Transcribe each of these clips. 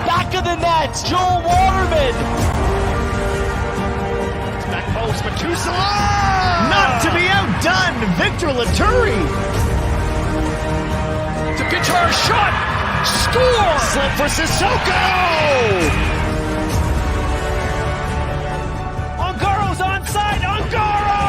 back of the net. Joel Waterman. Back post for Tusala. Not to be outdone. Victor Laturi. The guitar shot. Score. Slip for Sissoko. Ongaro's onside. Ongaro.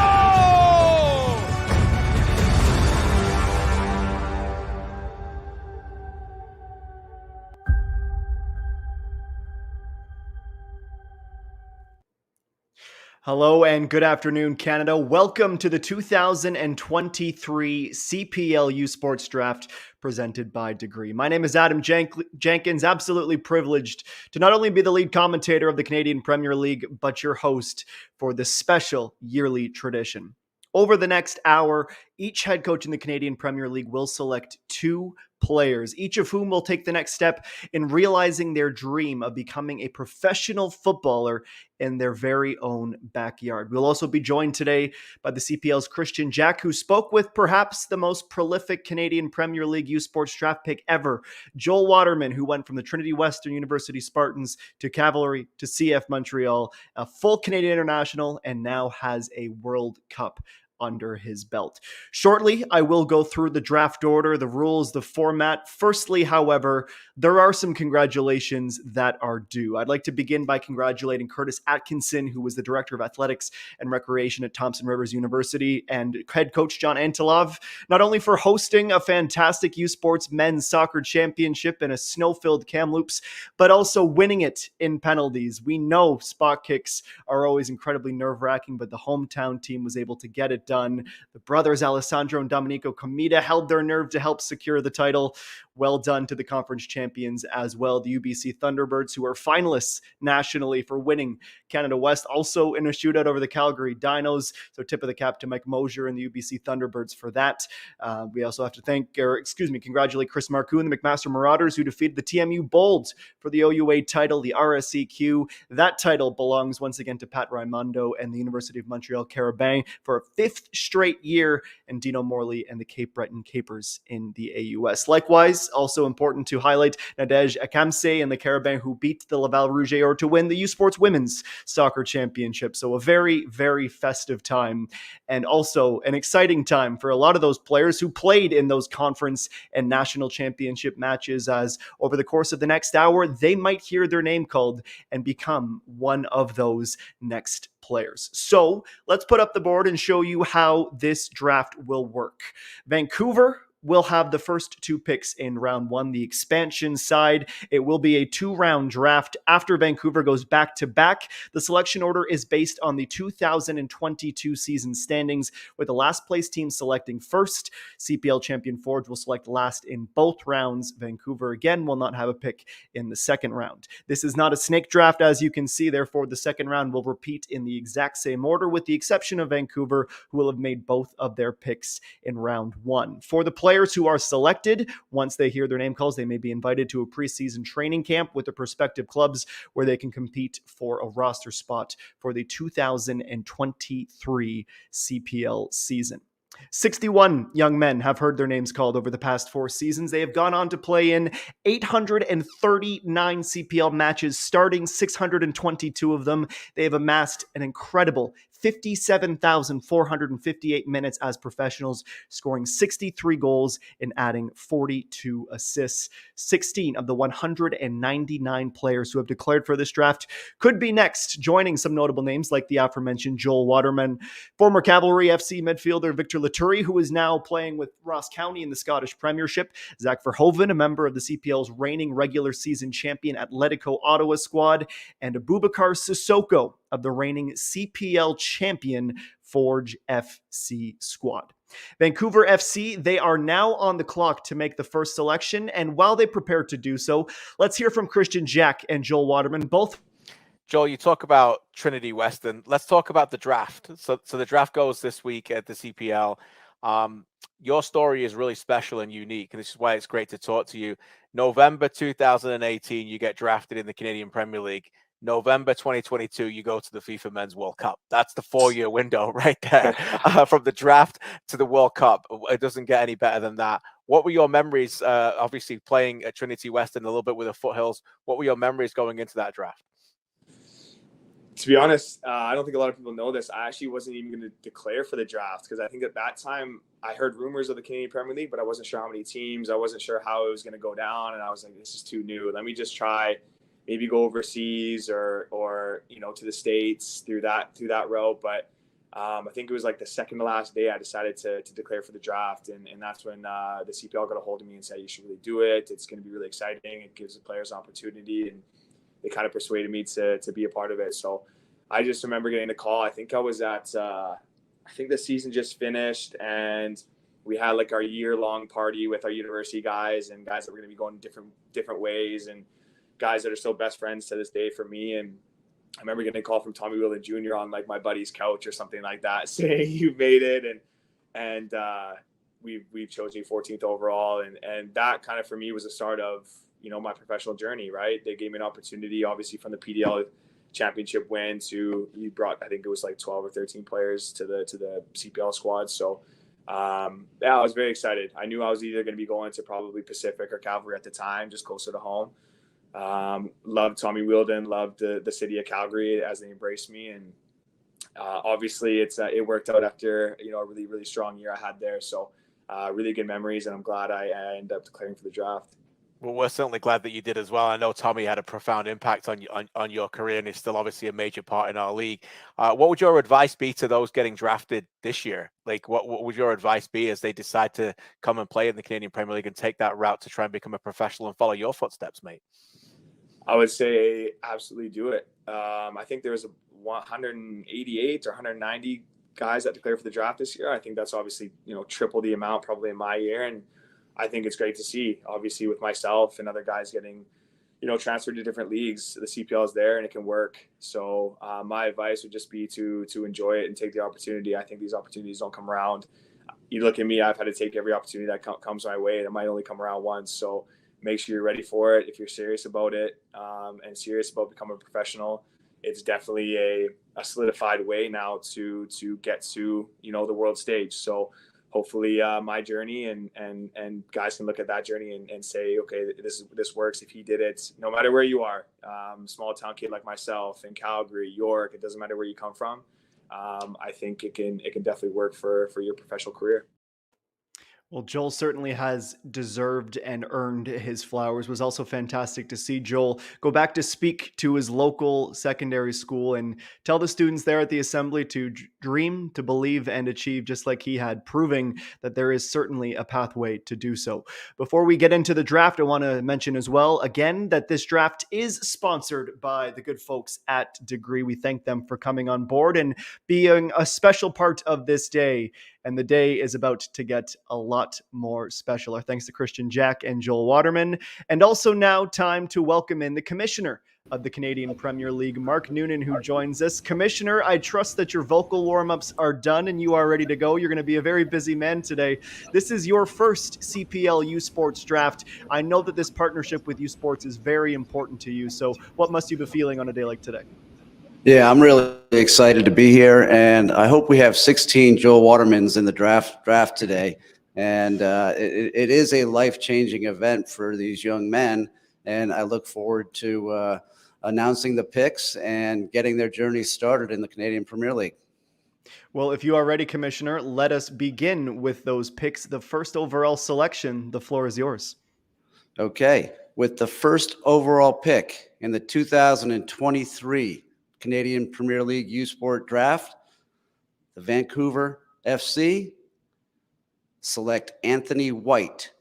Hello and good afternoon, Canada. Welcome to the 2023 CPL U Sports Draft presented by Degree. My name is Adam Jenkins, absolutely privileged to not only be the lead commentator of the Canadian Premier League, but your host for this special yearly tradition. Over the next hour, each head coach in the Canadian Premier League will select two players, each of whom will take the next step in realizing their dream of becoming a professional footballer in their very own backyard. We'll also be joined today by the CPL's Christian Jack, who spoke with perhaps the most prolific Canadian Premier League U Sports draft pick ever, Joel Waterman, who went from the Trinity Western University Spartans to Cavalry to CF Montreal, a full Canadian international, and now has a World Cup under his belt. Shortly, I will go through the draft order, the rules, the format. Firstly, however, there are some congratulations that are due. I'd like to begin by congratulating Curtis Atkinson, who was the Director of Athletics and Recreation at Thompson Rivers University, and head coach John Antilov, not only for hosting a fantastic U Sports men's soccer championship in a snow-filled Kamloops, but also winning it in penalties. We know spot kicks are always incredibly nerve-wracking, but the hometown team was able to get it done. The brothers Alessandro and Domenico Comita held their nerve to help secure the title. Well done to the conference champions as well, the UBC Thunderbirds, who are finalists nationally for winning Canada West, also in a shootout over the Calgary Dinos. So tip of the cap to Mike Mosier and the UBC Thunderbirds for that. We also have to congratulate Chris Marcoux and the McMaster Marauders, who defeated the TMU Bolds for the OUA title, the RSEQ. That title belongs once again to Pat Raimondo and the University of Montreal Carabin for a fifth straight year, and Dino Morley and the Cape Breton Capers in the AUS. Likewise, also important to highlight Nadej Akamse and the Carabin, who beat the Laval Rougeailleurs to win the U Sports Women's Soccer Championship. So a very, very festive time, and also an exciting time for a lot of those players who played in those conference and national championship matches, as over the course of the next hour, they might hear their name called and become one of those next players. So let's put up the board and show you how this draft will work. Vancouver will have the first two picks in round one, the expansion side. It will be a two-round draft. After Vancouver goes back-to-back, the selection order is based on the 2022 season standings, with the last place team selecting first. CPL champion Forge will select last in both rounds. Vancouver, again, will not have a pick in the second round. This is not a snake draft, as you can see. Therefore, the second round will repeat in the exact same order, with the exception of Vancouver, who will have made both of their picks in round one. For the players who are selected, once they hear their name calls, they may be invited to a preseason training camp with their prospective clubs, where they can compete for a roster spot for the 2023 CPL season. 61 young men have heard their names called over the past 4 seasons. They have gone on to play in 839 CPL matches, starting 622 of them. They have amassed an incredible 57,458 minutes as professionals, scoring 63 goals and adding 42 assists. 16 of the 199 players who have declared for this draft could be next, joining some notable names like the aforementioned Joel Waterman, former Cavalry FC midfielder Victor Laturi, who is now playing with Ross County in the Scottish Premiership, Zach Verhoeven, a member of the CPL's reigning regular season champion Atletico Ottawa squad, and Abubakar Sissoko of the reigning CPL champion Forge FC squad. Vancouver FC, they are now on the clock to make the first selection, and while they prepare to do so, let's hear from Christian Jack and Joel Waterman, both. Joel, you talk about Trinity Western. Let's talk about the draft. So the draft goes this week at the CPL. Your story is really special and unique, and this is why it's great to talk to you. November 2018, you get drafted in the Canadian Premier League. November 2022, you go to the FIFA Men's World Cup. That's the 4-year window right there. From the draft to the World Cup. It doesn't get any better than that. What were your memories, obviously playing at Trinity Western a little bit with the Foothills? What were your memories going into that draft? To be honest, I don't think a lot of people know this. I actually wasn't even going to declare for the draft because I think at that time I heard rumors of the Canadian Premier League, but I wasn't sure how many teams. I wasn't sure how it was going to go down, and I was like, this is too new. Let me just try, maybe go overseas or to the States through that route. But I think it was like the second to last day I decided to declare for the draft, and that's when the CPL got a hold of me and said, you should really do it. It's going to be really exciting. It gives the players an opportunity, and they kind of persuaded me to be a part of it. So I just remember getting the call. I think I was at, I think the season just finished, and we had like our year-long party with our university guys and guys that were going to be going different ways, and guys that are still best friends to this day for me. And I remember getting a call from Tommy Wheelan Jr. on like my buddy's couch or something like that, saying you made it, and we've chosen you 14th overall, and that kind of for me was the start of my professional journey. Right, they gave me an opportunity, obviously from the PDL championship win to you brought, I think it was like 12 or 13 players to the CPL squad. So I was very excited. I knew I was either going to be going to probably Pacific or Calgary at the time, just closer to home. Loved Tommy Wheeldon, loved the city of Calgary as they embraced me, and obviously it worked out after a really, really strong year I had there. So really good memories, and I'm glad I ended up declaring for the draft. Well, we're certainly glad that you did as well. I know Tommy had a profound impact on your career, and is still obviously a major part in our league. What would your advice be to those getting drafted this year? Like, what would your advice be as they decide to come and play in the Canadian Premier League and take that route to try and become a professional and follow your footsteps, mate? I would say absolutely do it. I think there was 188 or 190 guys that declared for the draft this year. I think that's obviously triple the amount probably in my year, and I think it's great to see, obviously, with myself and other guys getting, transferred to different leagues. The CPL is there and it can work. So my advice would just be to enjoy it and take the opportunity. I think these opportunities don't come around. You look at me, I've had to take every opportunity that comes my way, and it might only come around once. So make sure you're ready for it. If you're serious about it and serious about becoming a professional, it's definitely a solidified way now to get to, the world stage. So hopefully my journey and guys can look at that journey and say, okay, this works. If he did it, no matter where you are, small town kid like myself in Calgary, York, it doesn't matter where you come from. I think it can definitely work for your professional career. Well, Joel certainly has deserved and earned his flowers. It was also fantastic to see Joel go back to speak to his local secondary school and tell the students there at the assembly to dream, to believe, and achieve just like he had, proving that there is certainly a pathway to do so. Before we get into the draft, I want to mention as well, again, that this draft is sponsored by the good folks at Degree. We thank them for coming on board and being a special part of this day. And the day is about to get a lot more special. Our thanks to Christian Jack and Joel Waterman. And also now time to welcome in the commissioner of the Canadian Premier League, Mark Noonan, who joins us. Commissioner, I trust that your vocal warm-ups are done and you are ready to go. You're going to be a very busy man today. This is your first CPL U Sports draft. I know that this partnership with U Sports is very important to you. So what must you be feeling on a day like today? Yeah, I'm really excited to be here, and I hope we have 16 Joel Watermans in the draft today. And it is a life-changing event for these young men, and I look forward to announcing the picks and getting their journey started in the Canadian Premier League. Well, if you are ready, Commissioner, let us begin with those picks. The first overall selection, the floor is yours. Okay, with the first overall pick in the 2023 Canadian Premier League U Sport Draft, the Vancouver FC select Anthony White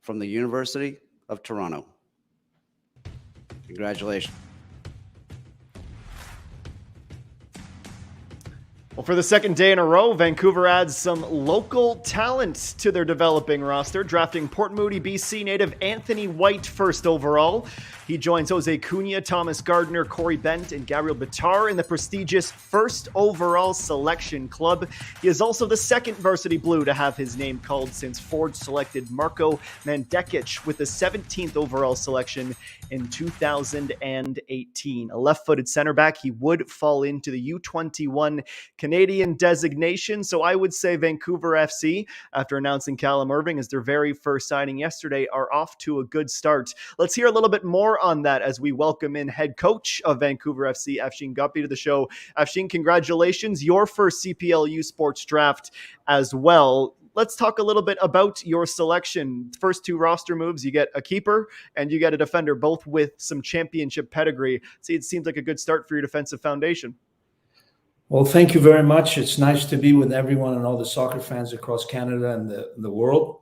from the University of Toronto. Congratulations. Well, for the second day in a row, Vancouver adds some local talent to their developing roster, drafting Port Moody, BC native Anthony White first overall. He joins Jose Cunha, Thomas Gardner, Corey Bent, and Gabriel Bitar in the prestigious first overall selection club. He is also the second varsity Blue to have his name called since Ford selected Marko Mandekic with the 17th overall selection in 2018. A left-footed center back, he would fall into the U21 Canadian designation. So I would say Vancouver FC, after announcing Callum Irving as their very first signing yesterday, are off to a good start. Let's hear a little bit more on that as we welcome in head coach of Vancouver FC, Afshin Guppy, to the show. Afshin, congratulations, your first CPL U Sports draft as well. Let's talk a little bit about your selection. First two roster moves, you get a keeper and you get a defender, both with some championship pedigree. See, it seems like a good start for your defensive foundation. Well, thank you very much. It's nice to be with everyone and all the soccer fans across Canada and the world.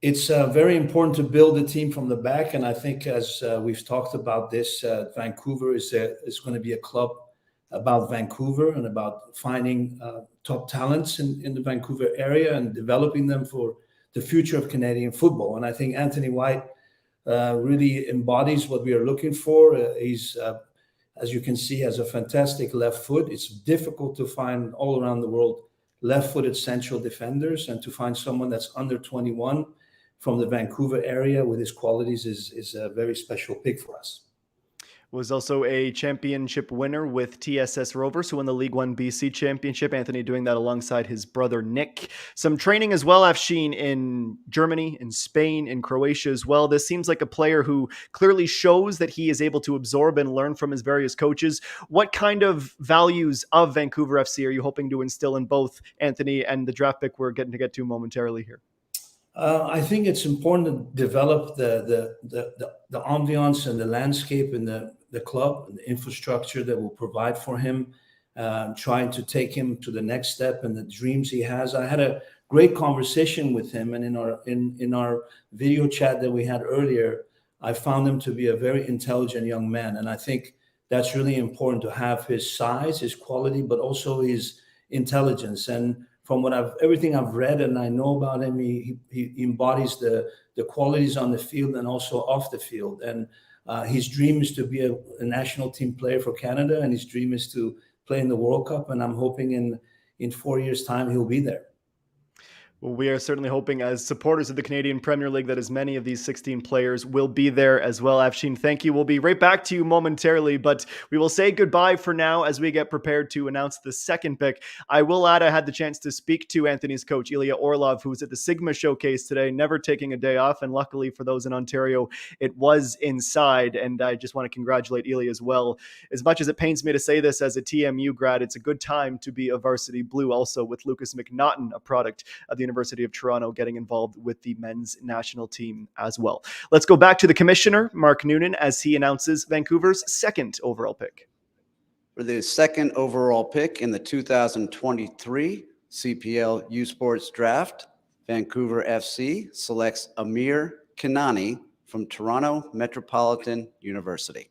It's very important to build a team from the back. And I think as we've talked about this, Vancouver is going to be a club about Vancouver and about finding top talents in the Vancouver area and developing them for the future of Canadian football. And I think Anthony White really embodies what we are looking for. He's, as you can see, has a fantastic left foot. It's difficult to find all around the world left-footed central defenders, and to find someone that's under 21 from the Vancouver area with his qualities is a very special pick for us. Was also a championship winner with TSS Rovers, who won the League One BC Championship. Anthony doing that alongside his brother Nick. Some training as well, Afshin, in Germany, in Spain, in Croatia as well. This seems like a player who clearly shows that he is able to absorb and learn from his various coaches. What kind of values of Vancouver FC are you hoping to instill in both Anthony and the draft pick we're getting to get to momentarily here? I think it's important to develop the ambiance and the landscape in the club and the infrastructure that will provide for him, trying to take him to the next step and the dreams he has. I had a great conversation with him, and in our video chat that we had earlier, I found him to be a very intelligent young man. And I think that's really important, to have his size, his quality, but also his intelligence. And from everything I've read and I know about him, he embodies the qualities on the field and also off the field. And his dream is to be a national team player for Canada, and his dream is to play in the World Cup. And I'm hoping in 4 years' time he'll be there. Well, we are certainly hoping, as supporters of the Canadian Premier League, that as many of these 16 players will be there as well. Afshin, thank you. We'll be right back to you momentarily, but we will say goodbye for now as we get prepared to announce the second pick. I will add, I had the chance to speak to Anthony's coach, Ilya Orlov, who was at the Sigma Showcase today, never taking a day off. And luckily for those in Ontario, it was inside. And I just want to congratulate Ilya as well. As much as it pains me to say this as a TMU grad, it's a good time to be a varsity blue also, with Lucas McNaughton, a product of the University of Toronto, getting involved with the men's national team as well. Let's go back to the commissioner, Mark Noonan, as he announces Vancouver's second overall pick. For the second overall pick in the 2023 CPL U Sports Draft, Vancouver FC selects Amir Kanani from Toronto Metropolitan University.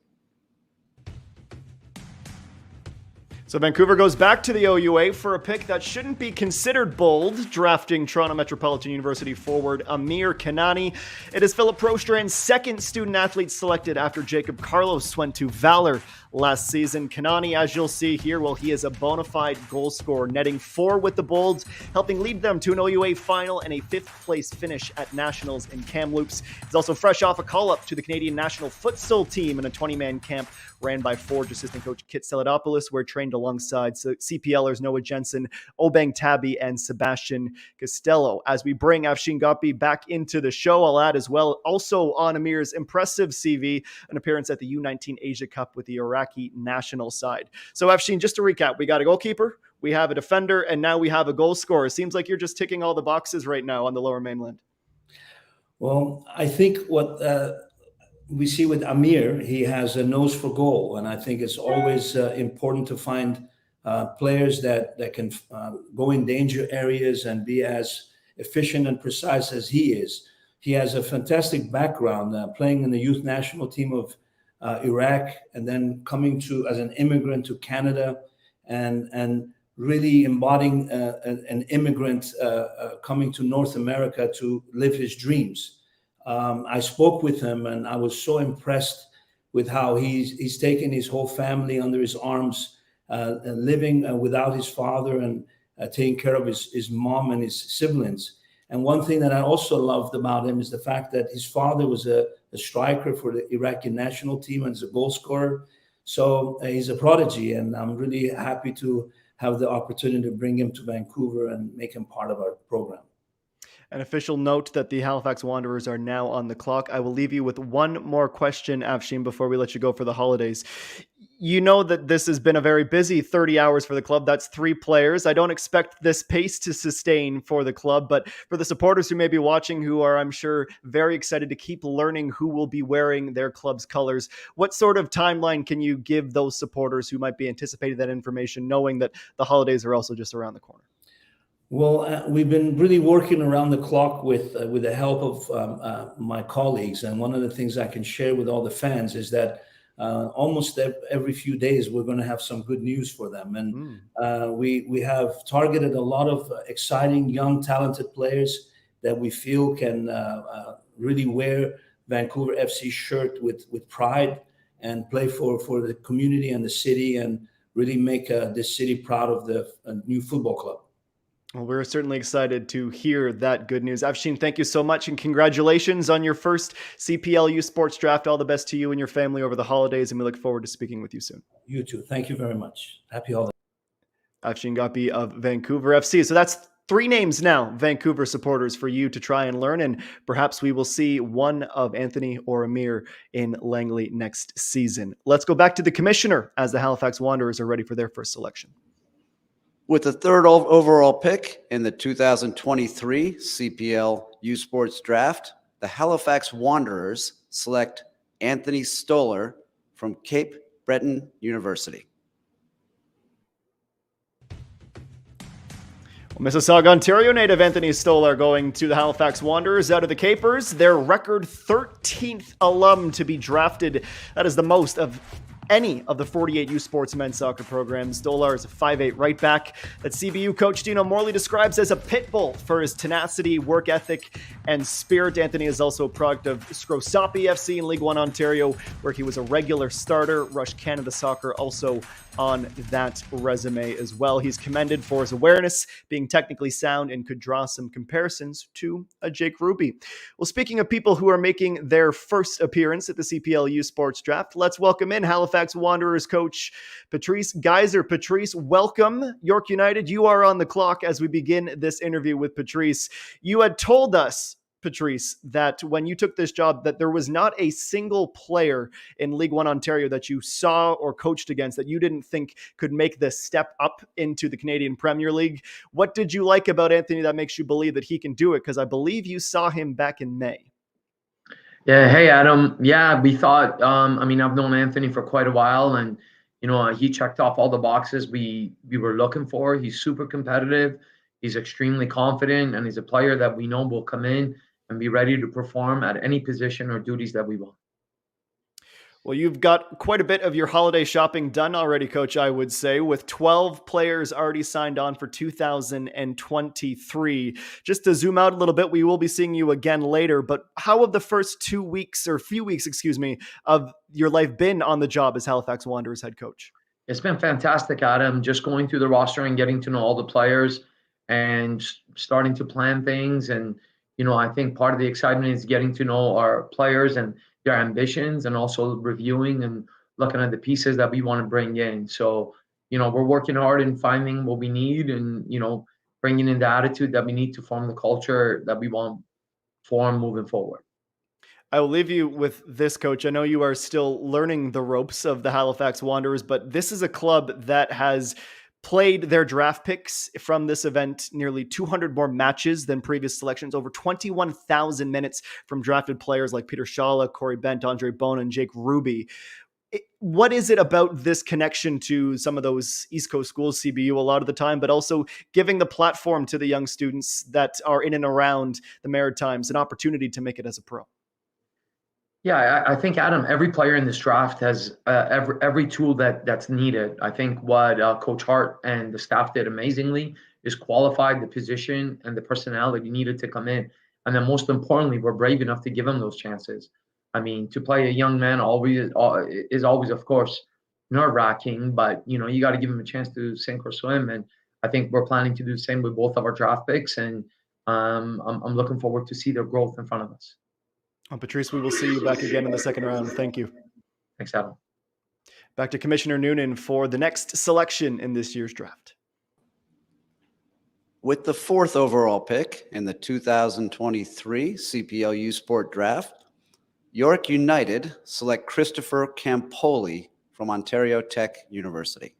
So Vancouver goes back to the OUA for a pick that shouldn't be considered bold, drafting Toronto Metropolitan University forward Amir Kanani. It is Philip Prostrand's second student athlete selected after Jacob Carlos went to Valor last season. Kanani, as you'll see here, well, he is a bona fide goal scorer, netting 4 with the Bolds, helping lead them to an OUA final and a 5th place finish at Nationals in Kamloops. He's also fresh off a call-up to the Canadian national futsal team in a 20-man camp ran by Forge assistant coach Kit Seladopoulos, where trained alongside CPLers Noah Jensen, Obeng Tabby, and Sebastian Costello. As we bring Afshin Guppy back into the show, I'll add as well, also on Amir's impressive CV, an appearance at the U19 Asia Cup with the Iraqi national side. So Afshin, just to recap, we got a goalkeeper, we have a defender, and now we have a goal scorer. Seems like you're just ticking all the boxes right now on the Lower Mainland. Well, I think what we see with Amir, he has a nose for goal. And I think it's always important to find players that can go in danger areas and be as efficient and precise as he is. He has a fantastic background playing in the youth national team of Iraq, and then coming to as an immigrant to Canada, and really embodying an immigrant coming to North America to live his dreams. I spoke with him, and I was so impressed with how he's taken his whole family under his arms, living without his father, and taking care of his mom and his siblings. And one thing that I also loved about him is the fact that his father was a striker for the Iraqi national team and is a goal scorer. So he's a prodigy, and I'm really happy to have the opportunity to bring him to Vancouver and make him part of our program. An official note that the Halifax Wanderers are now on the clock. I will leave you with one more question, Afshin, before we let you go for the holidays. You know that this has been a very busy 30 hours for the club. That's 3 players. I don't expect this pace to sustain for the club, but for the supporters who may be watching, who are, I'm sure, very excited to keep learning who will be wearing their club's colors, what sort of timeline can you give those supporters who might be anticipating that information, knowing that the holidays are also just around the corner? Well, we've been really working around the clock with the help of my colleagues, and one of the things I can share with all the fans is that almost every few days we're going to have some good news for them, and we have targeted a lot of exciting, young, talented players that we feel can really wear Vancouver FC shirt with pride and play for the community and the city, and really make this city proud of the new football club. Well, we're certainly excited to hear that good news. Afshin, thank you so much, and congratulations on your first CPL U Sports Draft. All the best to you and your family over the holidays, and we look forward to speaking with you soon. You too. Thank you very much. Happy holidays. Afshin Gapi of Vancouver FC. So that's 3 names now, Vancouver supporters, for you to try and learn, and perhaps we will see one of Anthony or Amir in Langley next season. Let's go back to the commissioner as the Halifax Wanderers are ready for their first selection. With the 3rd overall pick in the 2023 CPL U Sports Draft, the Halifax Wanderers select Anthony Stoller from Cape Breton University. Mississauga, Ontario native Anthony Stoller going to the Halifax Wanderers out of the Capers, their record 13th alum to be drafted. That is the most of any of the 48 U Sports men's soccer programs. Stolar is a 5'8" right back that CBU coach Dino Morley describes as a pit bull for his tenacity, work ethic, and spirit. Anthony is also a product of Scrosapi FC in League One Ontario, where he was a regular starter. Rush Canada Soccer also on that resume as well. He's commended for his awareness, being technically sound, and could draw some comparisons to a Jake Ruby. Well, speaking of people who are making their first appearance at the CPL U Sports Draft, let's welcome in Halifax Wanderers coach Patrice Geyser. Patrice, welcome. York United, you are on the clock as we begin this interview with Patrice. You had told us, Patrice, that when you took this job, that there was not a single player in League One Ontario that you saw or coached against that you didn't think could make the step up into the Canadian Premier League. What did you like about Anthony that makes you believe that he can do it? Because I believe you saw him back in May. Yeah. Hey, Adam. Yeah, we thought, I've known Anthony for quite a while, and, he checked off all the boxes we were looking for. He's super competitive. He's extremely confident, and he's a player that we know will come in and be ready to perform at any position or duties that we want. Well, you've got quite a bit of your holiday shopping done already, Coach, I would say, with 12 players already signed on for 2023. Just to zoom out a little bit, we will be seeing you again later, but how have the first few weeks, of your life been on the job as Halifax Wanderers head coach? It's been fantastic, Adam, just going through the roster and getting to know all the players and starting to plan things. And, I think part of the excitement is getting to know our players and their ambitions, and also reviewing and looking at the pieces that we want to bring in. So, we're working hard in finding what we need, and, bringing in the attitude that we need to form the culture that we want form moving forward. I will leave you with this, Coach. I know you are still learning the ropes of the Halifax Wanderers, but this is a club that has played their draft picks from this event nearly 200 more matches than previous selections, over 21,000 minutes from drafted players like Peter Shala, Corey Bent, Andre Bona, and Jake Ruby. What is it about this connection to some of those East Coast schools, CBU a lot of the time, but also giving the platform to the young students that are in and around the Maritimes an opportunity to make it as a pro? Yeah, I think, Adam, every player in this draft has every tool that's needed. I think what Coach Hart and the staff did amazingly is qualified the position and the personality needed to come in. And then most importantly, we're brave enough to give them those chances. I mean, to play a young man is always, of course, nerve-wracking, but, you got to give him a chance to sink or swim. And I think we're planning to do the same with both of our draft picks. And I'm looking forward to see their growth in front of us. Patrice, we will see you back again in the second round. Thank you. Thanks, Adam. Back to Commissioner Noonan for the next selection in this year's draft. With the 4th overall pick in the 2023 CPL U Sport Draft, York United select Christopher Campoli from Ontario Tech University.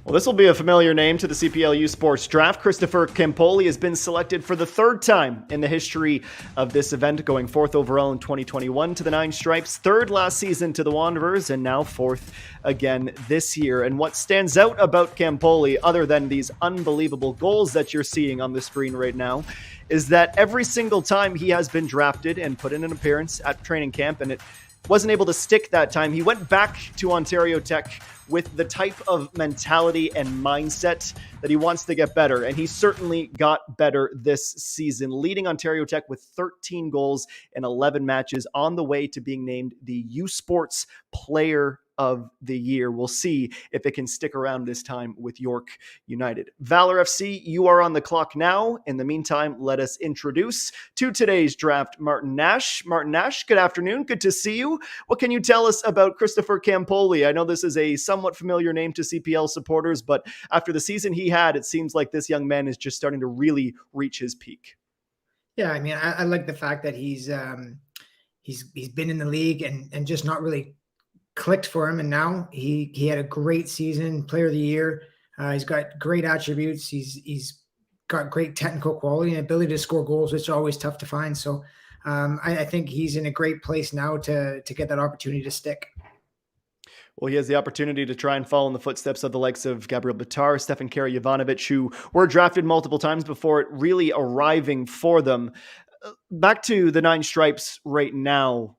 Well, this will be a familiar name to the CPL U Sports Draft. Christopher Campoli has been selected for the 3rd time in the history of this event, going 4th overall in 2021 to the Nine Stripes, 3rd last season to the Wanderers, and now 4th again this year. And what stands out about Campoli, other than these unbelievable goals that you're seeing on the screen right now, is that every single time he has been drafted and put in an appearance at training camp, and it wasn't able to stick that time, he went back to Ontario Tech with the type of mentality and mindset that he wants to get better. And he certainly got better this season, leading Ontario Tech with 13 goals in 11 matches, on the way to being named the U Sports Player of the Year. We'll see if it can stick around this time with York United. Valor FC, you are on the clock now. In the meantime, let us introduce to today's draft Martin Nash. Martin Nash, good afternoon. Good to see you. What can you tell us about Christopher Campoli? I know this is a somewhat familiar name to CPL supporters, but after the season he had, it seems like this young man is just starting to really reach his peak. Yeah, I mean, I like the fact that he's been in the league and just not really clicked for him, and now he had a great season, Player of the Year. He's got great attributes. He's got great technical quality and ability to score goals, which is always tough to find. So I think he's in a great place now to get that opportunity to stick. Well, he has the opportunity to try and follow in the footsteps of the likes of Gabriel Bitar, Stefan Kara-Jovanovic, who were drafted multiple times before it really arriving for them. Back to the Nine Stripes right now,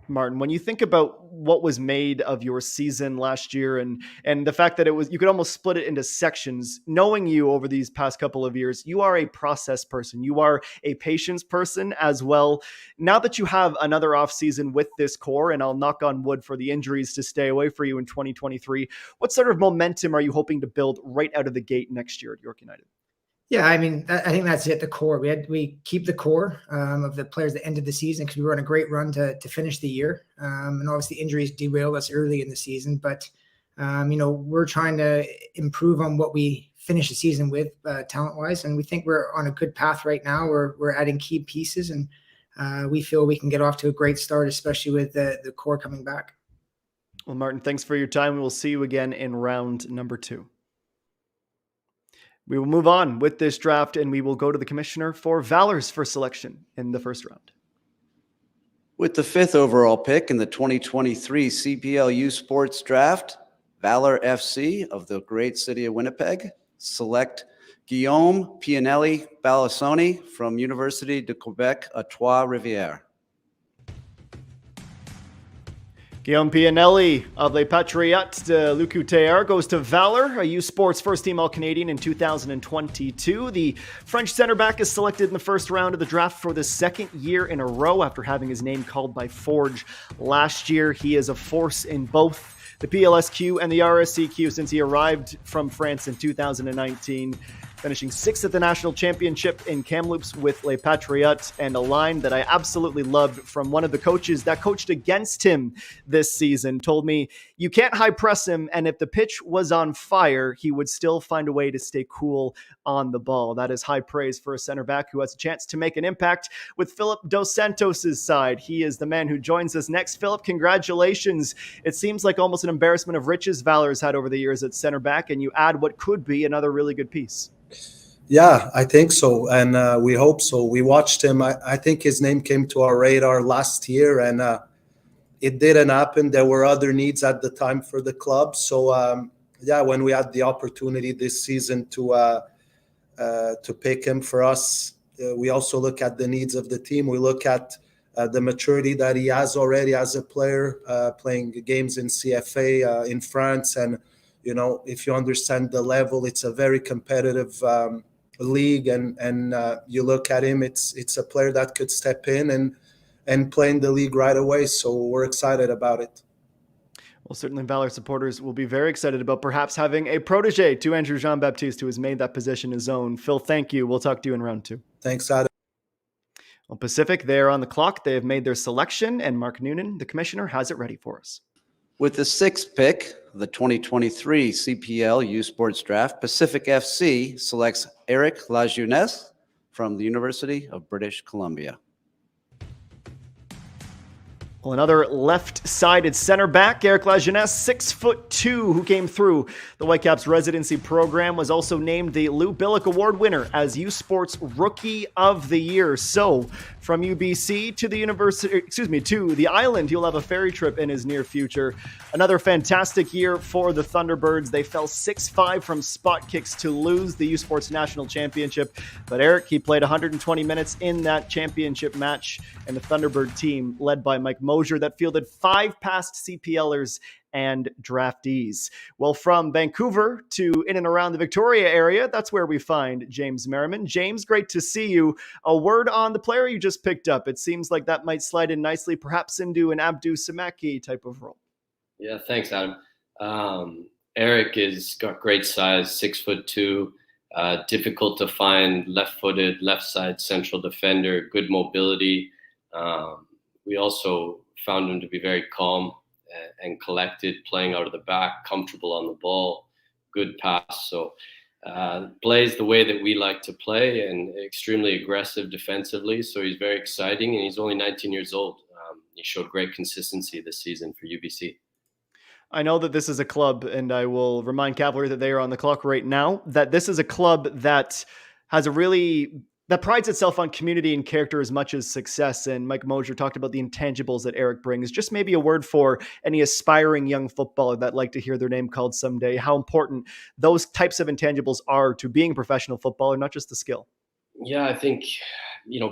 Martin, when you think about what was made of your season last year and the fact that you could almost split it into sections, knowing you over these past couple of years, you are a process person. You are a patience person as well. Now that you have another off season with this core, and I'll knock on wood for the injuries to stay away for you in 2023, what sort of momentum are you hoping to build right out of the gate next year at York United? Yeah, I mean, I think that's it. The core. We keep the core of the players that ended the season because we were on a great run to finish the year. And obviously injuries derailed us early in the season, but we're trying to improve on what we finished the season with talent wise, and we think we're on a good path right now. We're adding key pieces, and we feel we can get off to a great start, especially with the core coming back. Well, Martin, thanks for your time. We will see you again in round number 2. We will move on with this draft, and we will go to the commissioner for Valor's first selection in the first round. With the 5th overall pick in the 2023 CPL U Sports Draft, Valor FC of the great city of Winnipeg select Guillaume Pianelli Balasoni from Université de Québec à Trois-Rivières. Guillaume Pianelli of Les Patriotes de l'UQTR goes to Valor, a U Sports first-team All-Canadian in 2022. The French center back is selected in the first round of the draft for the 2nd year in a row after having his name called by Forge last year. He is a force in both the PLSQ and the RSCQ since he arrived from France in 2019. Finishing 6th at the national championship in Kamloops with Les Patriotes, and a line that I absolutely loved from one of the coaches that coached against him this season told me, you can't high press him, and if the pitch was on fire, he would still find a way to stay cool on the ball. That is high praise for a center back who has a chance to make an impact with Philip Dos Santos' side. He is the man who joins us next. Philip, congratulations. It seems like almost an embarrassment of riches Valor's had over the years at center back, and you add what could be another really good piece. Yeah, I think so. And we hope so. We watched him. I think his name came to our radar last year, and it didn't happen. There were other needs at the time for the club. So, when we had the opportunity this season to pick him for us, we also look at the needs of the team. We look at the maturity that he has already as a player, playing games in CFA in France. And, if you understand the level, it's a very competitive league, and you look at him, it's a player that could step in and play in the league right away. So we're excited about it. Well, certainly Valor supporters will be very excited about perhaps having a protege to Andrew Jean-Baptiste, who has made that position his own. Phil, thank you. We'll talk to you in round 2. Thanks, Adam. Well, Pacific, they are on the clock. They have made their selection, and Mark Noonan, the commissioner, has it ready for us. With the 6th pick of the 2023 CPL U Sports Draft, Pacific FC selects Eric Lajeunesse from the University of British Columbia. Well, another left-sided center back, Eric Lajeunesse, 6'2", who came through the Whitecaps residency program, was also named the Lou Billick Award winner as U Sports Rookie of the Year. So, from UBC to the to the island, he'll have a ferry trip in his near future. Another fantastic year for the Thunderbirds. They fell 6-5 from spot kicks to lose the U Sports National Championship. But Eric, he played 120 minutes in that championship match, and the Thunderbird team, led by Mike Mosier, that fielded 5 past CPLers and draftees. Well, from Vancouver to in and around the Victoria area, that's where we find James Merriman. James, great to see you. A word on the player you just picked up. It seems like that might slide in nicely, perhaps into an Abdou Samaki type of role. Yeah, thanks, Adam. Eric has got great size, 6'2", difficult to find, left-footed, left side central defender, good mobility. We also found him to be very calm and collected, playing out of the back, comfortable on the ball, good pass. So plays the way that we like to play and extremely aggressive defensively. So he's very exciting, and he's only 19 years old. He showed great consistency this season for UBC. I know that this is a club, and I will remind Cavalry that they are on the clock right now, that this is a club that has that prides itself on community and character as much as success. And Mike Mosier talked about the intangibles that Eric brings. Just maybe a word for any aspiring young footballer that'd like to hear their name called someday, how important those types of intangibles are to being a professional footballer, not just the skill. Yeah, I think,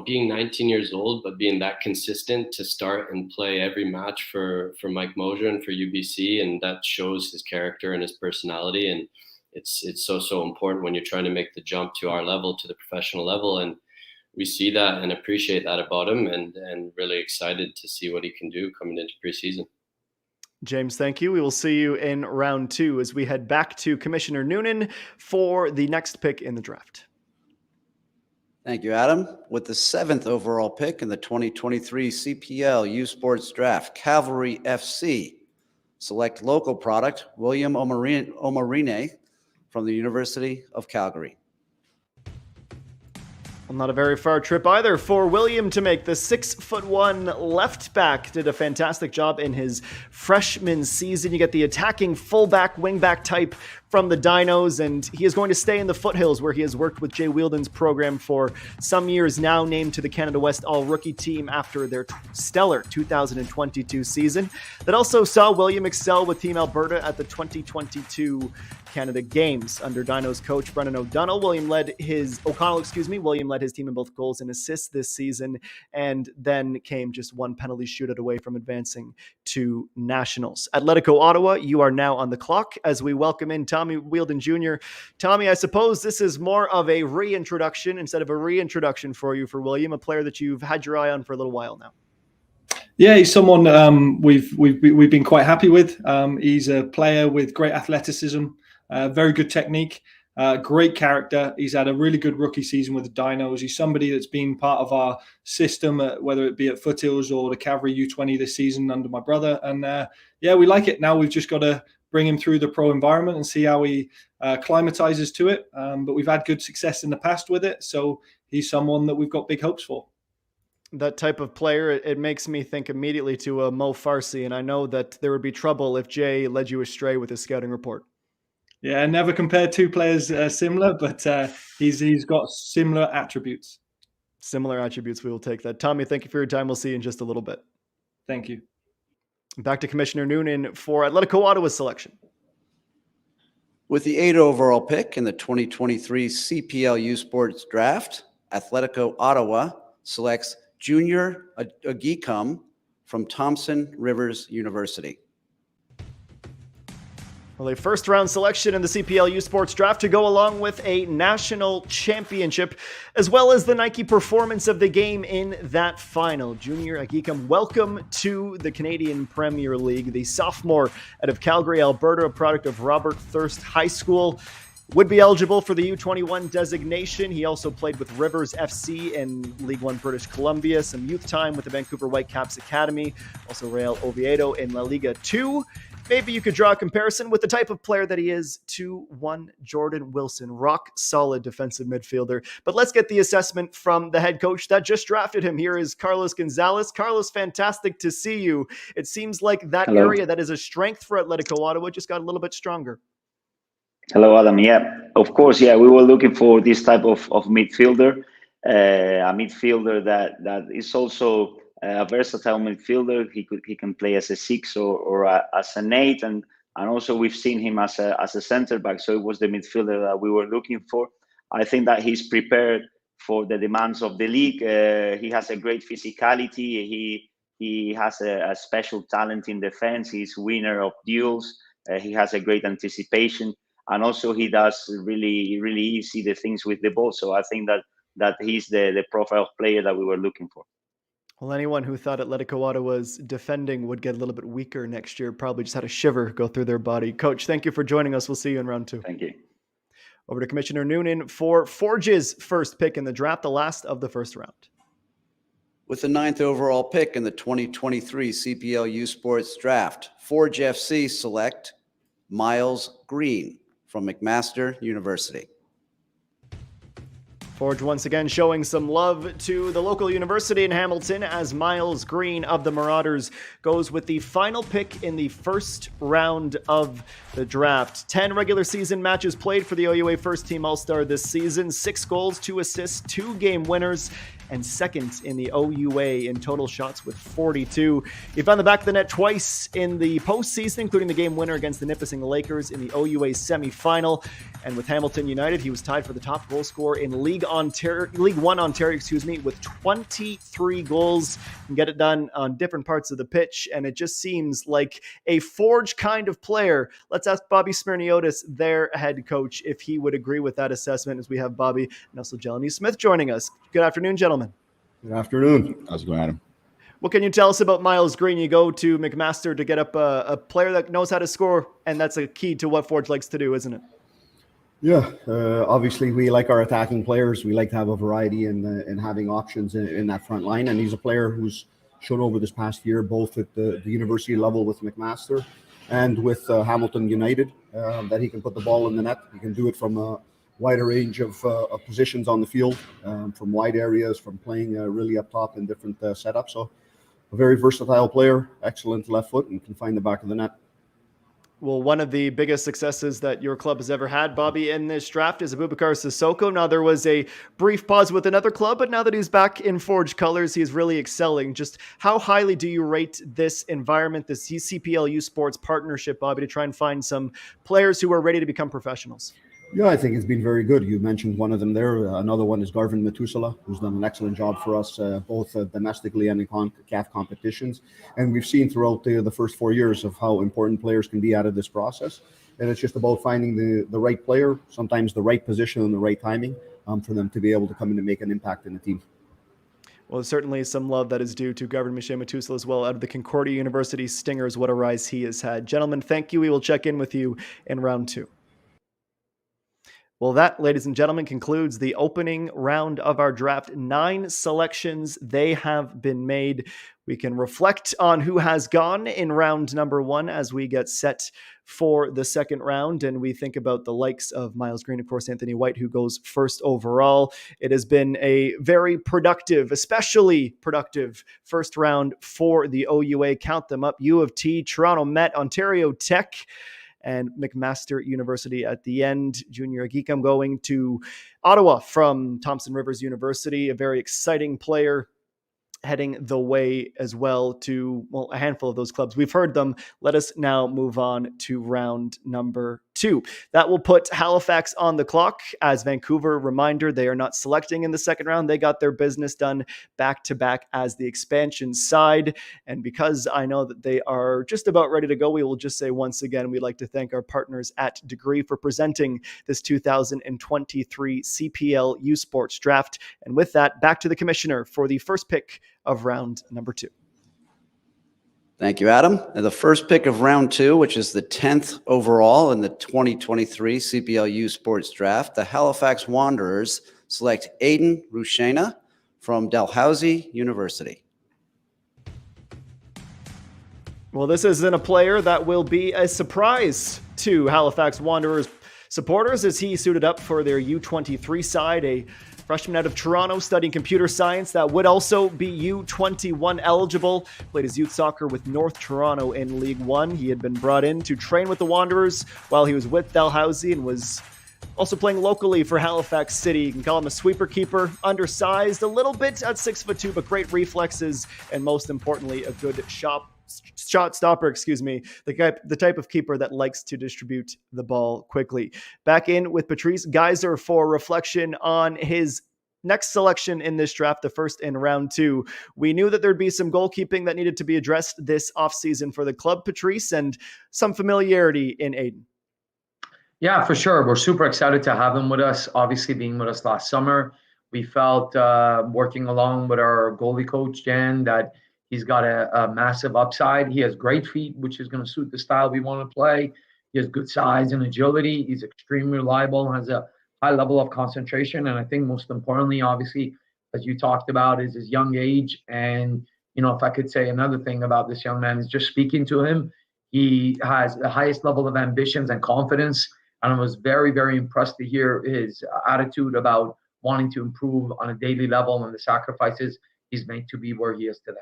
being 19 years old, but being that consistent to start and play every match for Mike Mosier and for UBC, and that shows his character and his personality. And it's so important when you're trying to make the jump to our level, to the professional level. And we see that and appreciate that about him, and really excited to see what he can do coming into preseason. James, thank you. We will see you in round 2 as we head back to Commissioner Noonan for the next pick in the draft. Thank you, Adam. With the 7th overall pick in the 2023 CPL U Sports Draft, Cavalry FC select local product William Omarine from the University of Calgary. Well, not a very far trip either for William to make. The 6'1" left back did a fantastic job in his freshman season. You get the attacking fullback, wingback type from the Dinos, and he is going to stay in the foothills where he has worked with Jay Wheeldon's program for some years now, named to the Canada West All-Rookie team after their stellar 2022 season. That also saw William excel with Team Alberta at the 2022 Canada Games. Under Dinos coach Brendan William led his team in both goals and assists this season, and then came just one penalty shootout away from advancing to nationals. Atletico Ottawa, you are now on the clock as we welcome in Tommy Wheeldon Jr. Tommy, I suppose this is more of a reintroduction instead of a reintroduction for you for William, a player that you've had your eye on for a little while now. Yeah, he's someone we've been quite happy with. He's a player with great athleticism, very good technique, great character. He's had a really good rookie season with the Dinos. He's somebody that's been part of our system, whether it be at Foothills or the Cavalry U20 this season under my brother. And we like it. Now we've just got to bring him through the pro environment and see how he acclimatizes to it. But we've had good success in the past with it. So he's someone that we've got big hopes for. That type of player, it makes me think immediately to a Mo Farsi. And I know that there would be trouble if Jay led you astray with his scouting report. Yeah, never compared two players similar, but he's got similar attributes. Similar attributes, we will take that. Tommy, thank you for your time. We'll see you in just a little bit. Thank you. Back to Commissioner Noonan for Atletico Ottawa's selection. With the 8th overall pick in the 2023 CPL U Sports Draft, Atletico Ottawa selects Junior Agicum from Thompson Rivers University. Well, a first-round selection in the CPL U Sports Draft to go along with a national championship, as well as the Nike Performance of the Game in that final. Junior Agicum, welcome to the Canadian Premier League. The sophomore out of Calgary, Alberta, a product of Robert Thirst High School. Would be eligible for the U21 designation. He also played with Rivers FC in League One British Columbia, some youth time with the Vancouver Whitecaps Academy, also Real Oviedo in La Liga 2. Maybe you could draw a comparison with the type of player that he is to one Jordan Wilson, rock solid defensive midfielder. But let's get the assessment from the head coach that just drafted him. Here is Carlos Gonzalez. Carlos, fantastic to see you. It seems like that area that is a strength for Atletico Ottawa just got a little bit stronger. Hello, Adam. Yeah, of course. Yeah, we were looking for this type of midfielder, a midfielder that is also a versatile midfielder. He can play as a 6 or as an 8, and also we've seen him as a center back. So it was the midfielder that we were looking for. I think that he's prepared for the demands of the league. He has a great physicality. He has a special talent in defense. He's winner of duels. He has a great anticipation. And also he does really easy the things with the ball. So I think that he's the profile player that we were looking for. Well, anyone who thought Atletico Ottawa's defending would get a little bit weaker next year probably just had a shiver go through their body. Coach, thank you for joining us. We'll see you in round 2. Thank you. Over to Commissioner Noonan for Forge's first pick in the draft, the last of the first round. With the 9th overall pick in the 2023 CPL U Sports Draft, Forge FC select Miles Green from McMaster University. Forge once again showing some love to the local university in Hamilton as Miles Green of the Marauders goes with the final pick in the first round of the draft. 10 regular season matches played for the OUA first team All-Star this season, 6 goals, 2 assists, 2 game winners, and second in the OUA in total shots with 42. He found the back of the net twice in the postseason, including the game winner against the Nipissing Lakers in the OUA semifinal. And with Hamilton United, he was tied for the top goal scorer in League One Ontario, with 23 goals. You can get it done on different parts of the pitch, and it just seems like a Forge kind of player. Let's ask Bobby Smirniotis, their head coach, if he would agree with that assessment, as we have Bobby and also Jelani Smith joining us. Good afternoon, gentlemen. Good afternoon. How's it going, Adam? What can you tell us about Miles Green? You go to McMaster to get up a player that knows how to score, and that's a key to what Forge likes to do, isn't it? Yeah, obviously we like our attacking players. We like to have a variety and having options in that front line. And he's a player who's shown over this past year, both at the university level with McMaster and with Hamilton United, that he can put the ball in the net. He can do it from a wider range of positions on the field, from wide areas, from playing really up top in different setups. So a very versatile player, excellent left foot, and can find the back of the net. Well, one of the biggest successes that your club has ever had, Bobby, in this draft is Abubakar Sissoko. Now, there was a brief pause with another club, but now that he's back in Forge colors, he's really excelling. Just how highly do you rate this environment, this CPL U Sports partnership, Bobby, to try and find some players who are ready to become professionals? Yeah, I think it's been very good. You mentioned one of them there. Another one is Garvin Metusala, who's done an excellent job for us, both domestically and in CAF competitions. And we've seen throughout the first 4 years of how important players can be out of this process. And it's just about finding the right player, sometimes the right position and the right timing for them to be able to come in and make an impact in the team. Well, certainly some love that is due to Garvin Michel Metusala as well out of the Concordia University Stingers. What a rise he has had. Gentlemen, thank you. We will check in with you in round 2. Well, that, ladies and gentlemen, concludes the opening round of our draft. 9 selections, they have been made. We can reflect on who has gone in round number 1 as we get set for the second round. And we think about the likes of Miles Green, of course, Anthony White, who goes first overall. It has been a very productive, especially productive first round for the OUA. Count them up: U of T, Toronto Met, Ontario Tech, and McMaster University at the end. Junior Agikam going to Ottawa from Thompson Rivers University, a very exciting player heading the way as well to, well, a handful of those clubs. We've heard them. Let us now move on to round number 2. That will put Halifax on the clock. As Vancouver, reminder, they are not selecting in the second round. They got their business done back-to-back as the expansion side. And because I know that they are just about ready to go, we will just say once again, we'd like to thank our partners at Degree for presenting this 2023 CPL U Sports Draft. And with that, back to the commissioner for the first pick of round number 2. Thank you, Adam. And the first pick of round 2, which is the 10th overall in the 2023 CPL Sports Draft, the Halifax Wanderers select Aiden Rushena from Dalhousie University. Well, this isn't a player that will be a surprise to Halifax Wanderers supporters as he suited up for their U23 side, a freshman out of Toronto studying computer science that would also be U21 eligible. Played his youth soccer with North Toronto in League One. He had been brought in to train with the Wanderers while he was with Dalhousie and was also playing locally for Halifax City. You can call him a sweeper keeper, undersized a little bit at 6'2", but great reflexes, and most importantly, a good shot stopper, the type of keeper that likes to distribute the ball quickly. Back in with Patrice Geyser for reflection on his next selection in this draft, the first in round 2. We knew that there'd be some goalkeeping that needed to be addressed this offseason for the club, Patrice, and some familiarity in Aiden. Yeah, for sure. We're super excited to have him with us. Obviously, being with us last summer, we felt working along with our goalie coach, Jan, that he's got a massive upside. He has great feet, which is going to suit the style we want to play. He has good size and agility. He's extremely reliable, has a high level of concentration. And I think most importantly, obviously, as you talked about, is his young age. And, you know, if I could say another thing about this young man is just speaking to him, he has the highest level of ambitions and confidence. And I was very, very impressed to hear his attitude about wanting to improve on a daily level and the sacrifices he's made to be where he is today.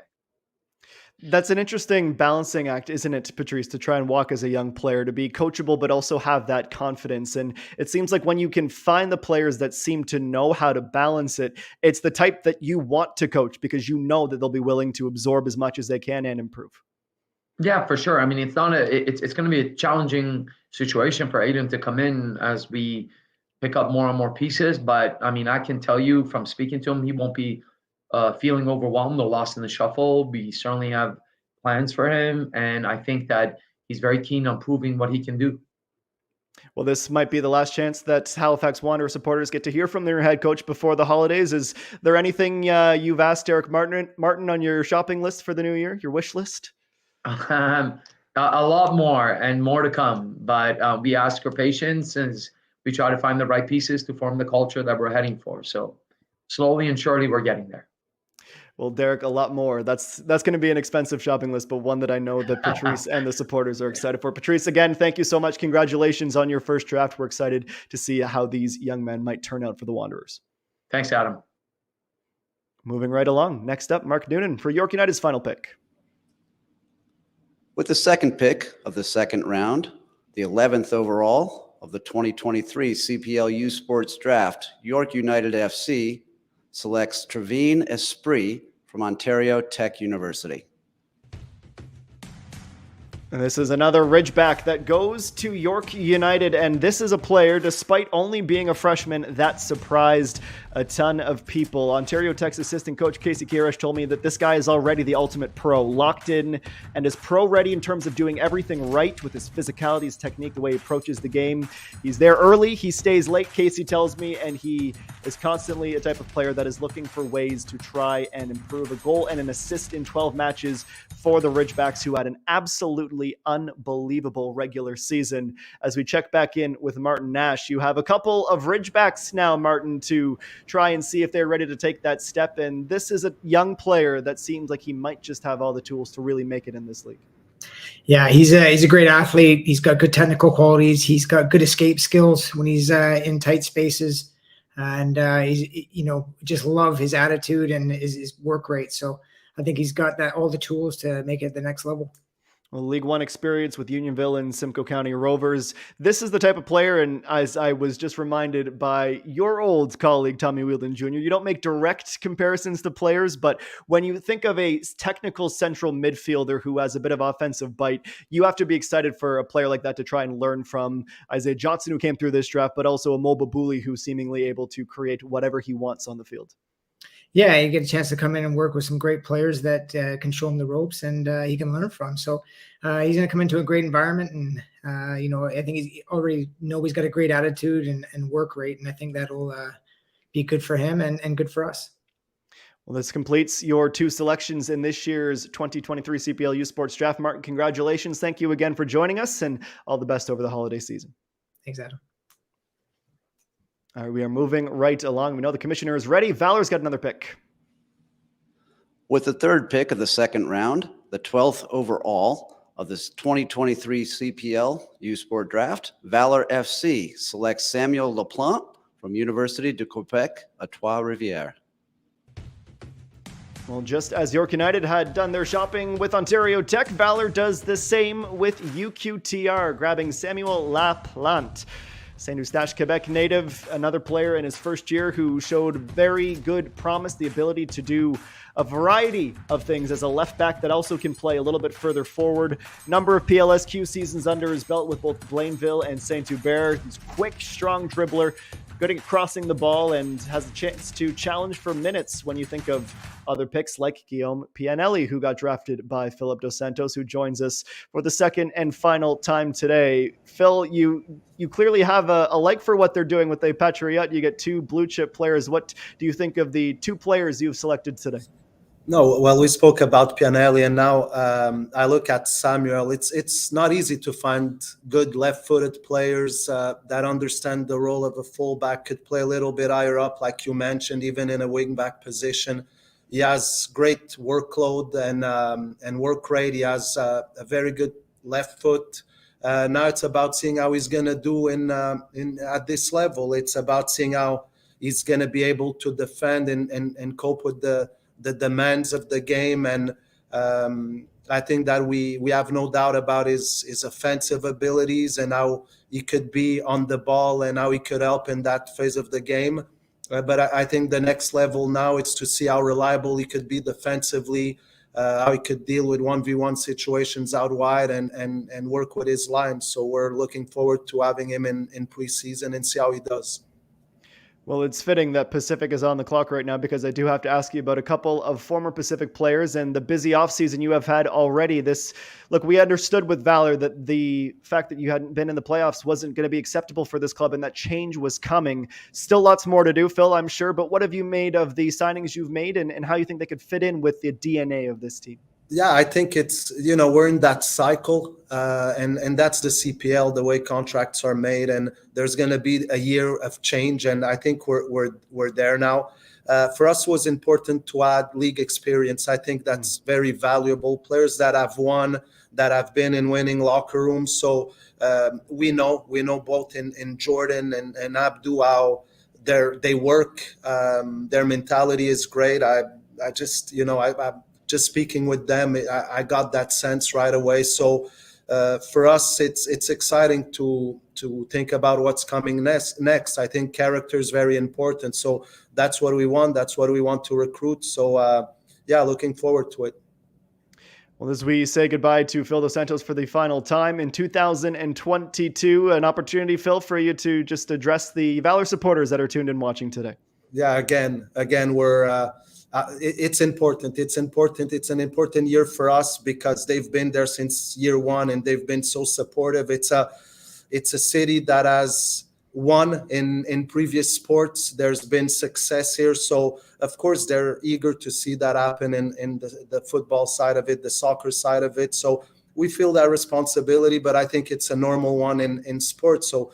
That's an interesting balancing act, isn't it, Patrice, to try and walk as a young player, to be coachable, but also have that confidence. And it seems like when you can find the players that seem to know how to balance it, it's the type that you want to coach because you know that they'll be willing to absorb as much as they can and improve. Yeah, for sure. I mean, it's going to be a challenging situation for Aiden to come in as we pick up more and more pieces. But I mean, I can tell you from speaking to him, he won't be feeling overwhelmed or lost in the shuffle. We certainly have plans for him, and I think that he's very keen on proving what he can do. Well, this might be the last chance that Halifax Wanderers supporters get to hear from their head coach before the holidays. Is there anything you've asked Eric Martin on your shopping list for the new year, your wish list? A lot more and more to come, but we ask for patience as we try to find the right pieces to form the culture that we're heading for. So slowly and surely we're getting there. Well, Derek, a lot more. That's going to be an expensive shopping list, but one that I know that Patrice and the supporters are excited for. Patrice, again, thank you so much. Congratulations on your first draft. We're excited to see how these young men might turn out for the Wanderers. Thanks, Adam. Moving right along. Next up, Mark Noonan for York United's final pick. With the second pick of the second round, the 11th overall of the 2023 CPL Sports Draft, York United FC selects Trevine Esprit from Ontario Tech University. And this is another Ridgeback that goes to York United, and this is a player, despite only being a freshman, that surprised a ton of people. Ontario Tech's assistant coach Casey Kirish told me that this guy is already the ultimate pro, locked in and is pro-ready in terms of doing everything right with his physicality, his technique, the way he approaches the game. He's there early, he stays late, Casey tells me, and he is constantly a type of player that is looking for ways to try and improve. A goal and an assist in 12 matches for the Ridgebacks, who had an absolutely unbelievable regular season. As we check back in with Martin Nash, you have a couple of Ridgebacks now, Martin, to try and see if they're ready to take that step. And this is a young player that seems like he might just have all the tools to really make it in this league. Yeah, he's a great athlete. He's got good technical qualities. He's got good escape skills when he's in tight spaces. And he's, just love his attitude and his work rate. So I think he's got all the tools to make it at the next level. Well, League One experience with Unionville and Simcoe County Rovers. This is the type of player, and as I was just reminded by your old colleague, Tommy Wheeldon Jr., you don't make direct comparisons to players, but when you think of a technical central midfielder who has a bit of offensive bite, you have to be excited for a player like that to try and learn from Isaiah Johnson, who came through this draft, but also a Moba Booley, who's seemingly able to create whatever he wants on the field. Yeah, you get a chance to come in and work with some great players that can show him the ropes and he can learn from. So he's going to come into a great environment. And, I think he's got a great attitude and work rate. And I think that'll be good for him and good for us. Well, this completes your 2 selections in this year's 2023 CPL U Sports Draft. Martin, congratulations. Thank you again for joining us, and all the best over the holiday season. Thanks, Adam. All right, we are moving right along. We know the commissioner is ready. Valor's got another pick. With the 3rd pick of the 2nd round, the 12th overall of this 2023 CPL U Sport Draft, Valor FC selects Samuel Laplante from Université de Quebec à Trois-Rivières. Well, just as York United had done their shopping with Ontario Tech, Valor does the same with UQTR, grabbing Samuel Laplante. Saint Eustache, Quebec native, another player in his first year who showed very good promise, the ability to do a variety of things as a left back that also can play a little bit further forward. Number of PLSQ seasons under his belt with both Blainville and Saint-Hubert. He's quick, strong dribbler, good at crossing the ball, and has a chance to challenge for minutes when you think of other picks like Guillaume Pianelli, who got drafted by Philip Dos Santos, who joins us for the second and final time today. Phil, you clearly have a like for what they're doing with the Patriote. You get 2 blue chip players. What do you think of the 2 players you've selected today? No, well, we spoke about Pianelli, and now I look at Samuel. It's not easy to find good left-footed players that understand the role of a fullback, could play a little bit higher up, like you mentioned, even in a wing-back position. He has great workload and work rate. He has a very good left foot. Now it's about seeing how he's going to do in at this level. It's about seeing how he's going to be able to defend and cope with the demands of the game. And I think that we have no doubt about his offensive abilities and how he could be on the ball and how he could help in that phase of the game. But I think the next level now is to see how reliable he could be defensively, how he could deal with 1v1 situations out wide and work with his line. So we're looking forward to having him in preseason and see how he does. Well, it's fitting that Pacific is on the clock right now, because I do have to ask you about a couple of former Pacific players and the busy offseason you have had already. Look, we understood with Valor that the fact that you hadn't been in the playoffs wasn't going to be acceptable for this club and that change was coming. Still lots more to do, Phil, I'm sure. But what have you made of the signings you've made and how you think they could fit in with the DNA of this team? Yeah, I think it's, we're in that cycle and that's the CPL, the way contracts are made, and there's going to be a year of change. And I think we're there now. For us, it was important to add league experience. I think that's very valuable. Players that have won, that have been in winning locker rooms. So we know both in Jordan and Abdu how they work. Their mentality is great. I just, just speaking with them, I got that sense right away. So for us, it's exciting to think about what's coming next. I think character is very important. So that's what we want. That's what we want to recruit. So looking forward to it. Well, as we say goodbye to Phil Dos Santos for the final time in 2022, an opportunity, Phil, for you to just address the Valor supporters that are tuned in watching today. Yeah, again, we're it's important. It's important. It's an important year for us because they've been there since year one and they've been so supportive. It's a city that has won in previous sports. There's been success here. So, of course, they're eager to see that happen in the football side of it, the soccer side of it. So we feel that responsibility, but I think it's a normal one in sports. So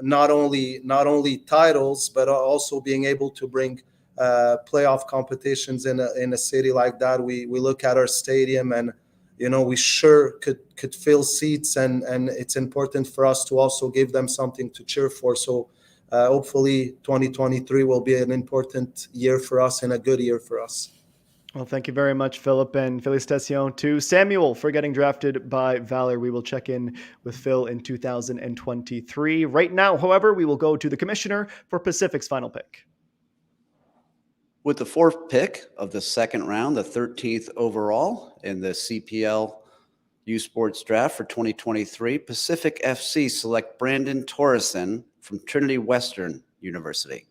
not only titles, but also being able to bring playoff competitions in a city like that. We look at our stadium and we sure could fill seats, and it's important for us to also give them something to cheer for. So hopefully 2023 will be an important year for us and a good year for us. Well, thank you very much, Philip, and félicitations to Samuel for getting drafted by Valor. We will check in with Phil in 2023. Right now, however, we will go to the commissioner for Pacific's final pick. With the 4th pick of the 2nd round, the 13th overall in the CPL U Sports Draft for 2023, Pacific FC select Brandon Torreson from Trinity Western University.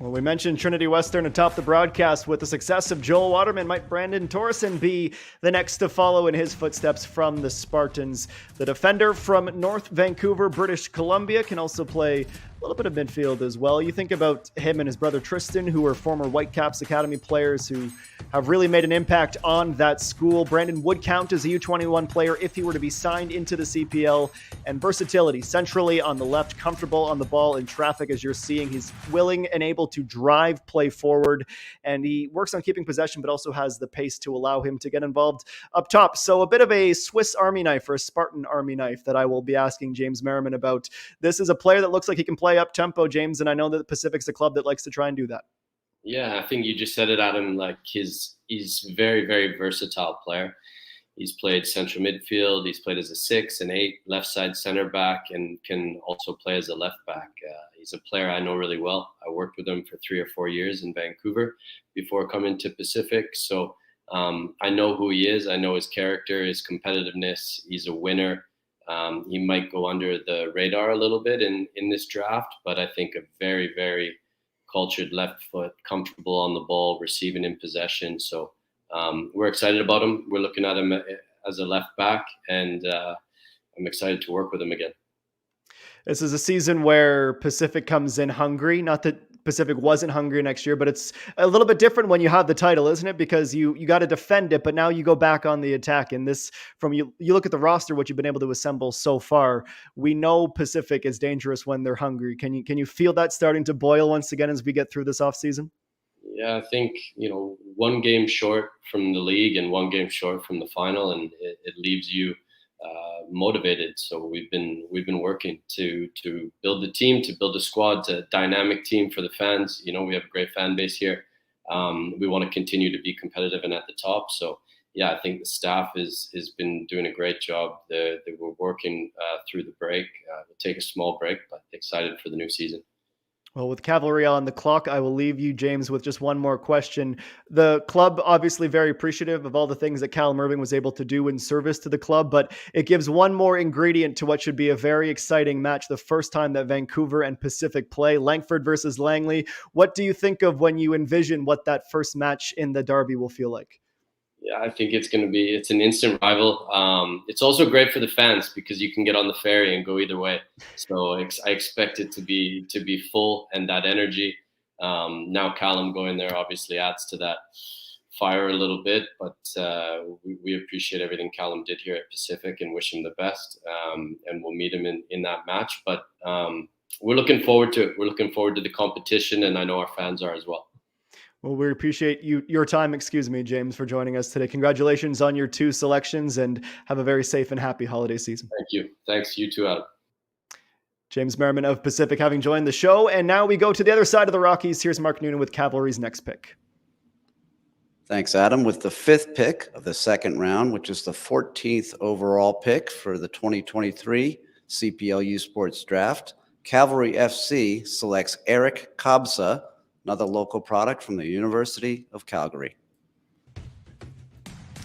Well, we mentioned Trinity Western atop the broadcast. With the success of Joel Waterman, might Brandon Torreson be the next to follow in his footsteps from the Spartans? The defender from North Vancouver, British Columbia, can also play a little bit of midfield as well. You think about him and his brother Tristan, who are former Whitecaps Academy players who have really made an impact on that school. Brandon would count as a U21 player if he were to be signed into the CPL. And versatility, centrally on the left, comfortable on the ball in traffic, as you're seeing. He's willing and able to drive play forward, and he works on keeping possession, but also has the pace to allow him to get involved up top. So a bit of a Swiss Army knife or a Spartan Army knife that I will be asking James Merriman about. This is a player that looks like he can play up tempo, James, and I know that the Pacific's a club that likes to try and do that. Yeah, I think you just said it, Adam. Like he's very, very versatile player. He's played central midfield. He's played as a 6 and 8, left side center back, and can also play as a left back. He's a player I know really well. I worked with him for 3 or 4 years in Vancouver before coming to Pacific. So I know who he is. I know his character, his competitiveness. He's a winner. He might go under the radar a little bit in this draft, but I think a very, very cultured left foot, comfortable on the ball, receiving in possession. So we're excited about him. We're looking at him as a left back, and I'm excited to work with him again. This is a season where Pacific comes in hungry. Not that Pacific wasn't hungry next year, but it's a little bit different when you have the title, isn't it? Because you got to defend it, but now you go back on the attack. And this, from you look at the roster, what you've been able to assemble so far. We know Pacific is dangerous when they're hungry. Can you feel that starting to boil once again as we get through this offseason? Yeah, I think, one game short from the league and one game short from the final, and it leaves you motivated. So we've been working to build the team, to build a squad, a dynamic team for the fans. We have a great fan base here. We want to continue to be competitive and at the top. So yeah, I think the staff has been doing a great job. They were working through the break. We'll take a small break, but excited for the new season. Well, with Cavalry on the clock, I will leave you, James, with just one more question. The club obviously very appreciative of all the things that Callum Irving was able to do in service to the club, but it gives one more ingredient to what should be a very exciting match, the first time that Vancouver and Pacific play, Langford versus Langley. What do you think of when you envision what that first match in the derby will feel like? Yeah, I think it's an instant rival. It's also great for the fans because you can get on the ferry and go either way. So I expect it to be full and that energy. Now Callum going there obviously adds to that fire a little bit, but we appreciate everything Callum did here at Pacific and wish him the best. And we'll meet him in that match. But we're looking forward to it. We're looking forward to the competition, and I know our fans are as well. Well, we appreciate your time, James, for joining us today. Congratulations on your 2 selections, and have a very safe and happy holiday season. Thank you. Thanks. You too, Adam. James Merriman of Pacific having joined the show. And now we go to the other side of the Rockies. Here's Mark Noonan with Cavalry's next pick. Thanks, Adam. With the 5th pick of the second round, which is the 14th overall pick for the 2023 CPL U Sports Draft, Cavalry FC selects Eric Kabza, another local product from the University of Calgary.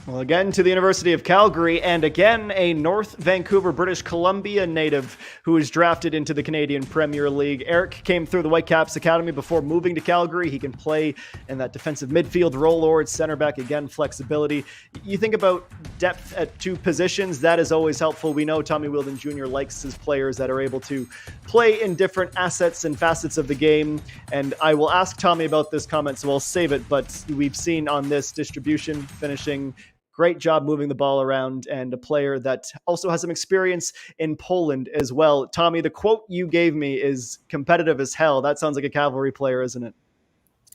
Well, again to the University of Calgary, and again a North Vancouver, British Columbia native who was drafted into the Canadian Premier League. Eric came through the Whitecaps Academy before moving to Calgary. He can play in that defensive midfield role or at center back, again, flexibility. You think about depth at 2 positions, that is always helpful. We know Tommy Wheeldon Jr. likes his players that are able to play in different assets and facets of the game, and I will ask Tommy about this comment, so I'll save it, but we've seen on this distribution, finishing, great job moving the ball around, and a player that also has some experience in Poland as well. Tommy, the quote you gave me is competitive as hell. That sounds like a Cavalry player, isn't it?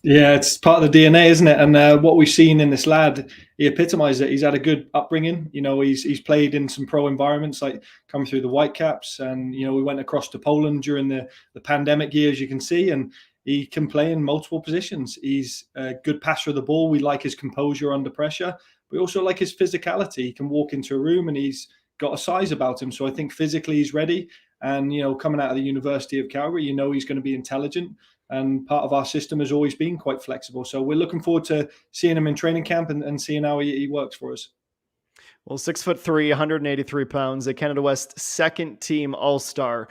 Yeah, it's part of the DNA, isn't it? And what we've seen in this lad, he epitomized it. He's had a good upbringing. He's played in some pro environments, like coming through the Whitecaps. And, we went across to Poland during the pandemic year, as you can see. And he can play in multiple positions. He's a good passer of the ball. We like his composure under pressure. We also like his physicality. He can walk into a room and he's got a size about him. So I think physically he's ready. And, coming out of the University of Calgary, he's going to be intelligent. And part of our system has always been quite flexible. So we're looking forward to seeing him in training camp and seeing how he works for us. Well, 6'3", 183 pounds, a Canada West second team All-Star.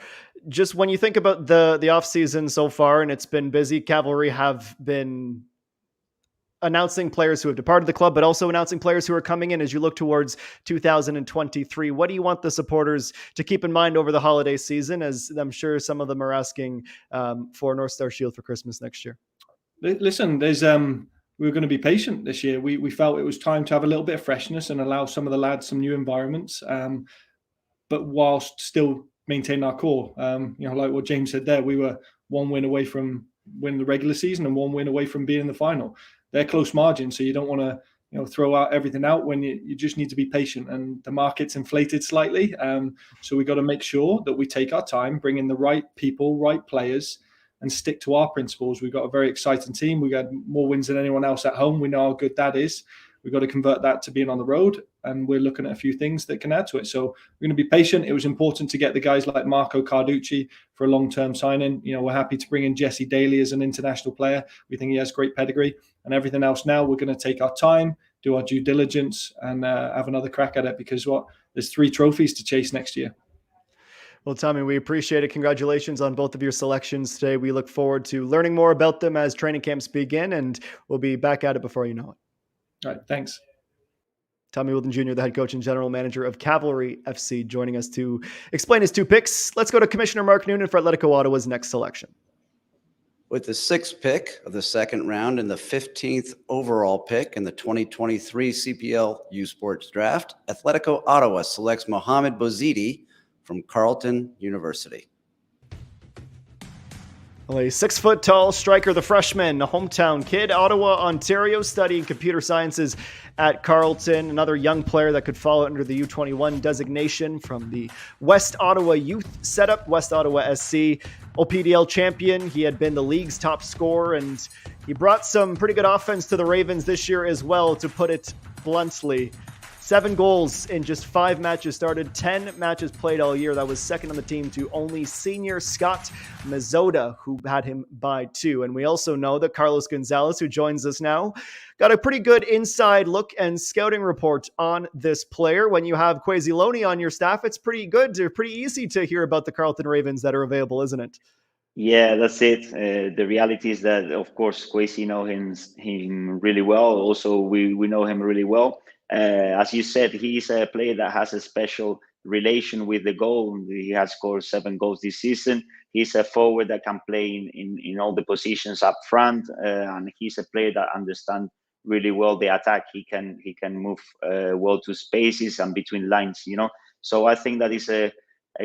Just when you think about the offseason so far, and it's been busy, Cavalry have been announcing players who have departed the club, but also announcing players who are coming in as you look towards 2023. What do you want the supporters to keep in mind over the holiday season, as I'm sure some of them are asking for North Star Shield for Christmas next year? Listen, there's we were going to be patient this year. We felt it was time to have a little bit of freshness and allow some of the lads some new environments, but whilst still maintain our core. Like what James said there, we were one win away from winning the regular season and one win away from being in the final. They're close margins, so you don't want to throw out everything out when you just need to be patient, and the market's inflated slightly. So we got to make sure that we take our time, bring in the right people, right players, and stick to our principles. We've got a very exciting team. We got more wins than anyone else at home. We know how good that is. We've got to convert that to being on the road, and we're looking at a few things that can add to it. So we're going to be patient. It was important to get the guys like Marco Carducci for a long-term signing. We're happy to bring in Jesse Daly as an international player. We think he has great pedigree, and everything else now we're going to take our time, do our due diligence, and have another crack at it, because there's 3 trophies to chase next year. Well, Tommy, we appreciate it. Congratulations on both of your selections today. We look forward to learning more about them as training camps begin, and we'll be back at it before you know it. All right, thanks. Tommy Wilden Jr., the head coach and general manager of Cavalry FC, joining us to explain his 2 picks. Let's go to Commissioner Mark Noonan for Atletico Ottawa's next selection. With the 6th pick of the second round and the 15th overall pick in the 2023 CPL U Sports Draft, Atletico Ottawa selects Mohamed Bouzidi from Carleton University. Well, a 6-foot-tall striker, the freshman, a hometown kid, Ottawa, Ontario, studying computer sciences at Carleton. Another young player that could fall under the U21 designation from the West Ottawa youth setup, West Ottawa SC. OPDL champion. He had been the league's top scorer, and he brought some pretty good offense to the Ravens this year as well, to put it bluntly. 7 goals in just 5 matches started, 10 matches played all year. That was second on the team to only senior Scott Mazzotta, who had him by 2. And we also know that Carlos Gonzalez, who joins us now, got a pretty good inside look and scouting report on this player. When you have Kwesi Loney on your staff, it's pretty good, pretty easy to hear about the Carleton Ravens that are available, isn't it? Yeah, that's it. The reality is that, of course, Kwesi know him really well. Also, we know him really well. As you said, he's a player that has a special relation with the goal. He has scored 7 goals this season. He's a forward that can play in all the positions up front, and he's a player that understands really well the attack. He can move well to spaces and between lines. So I think that is a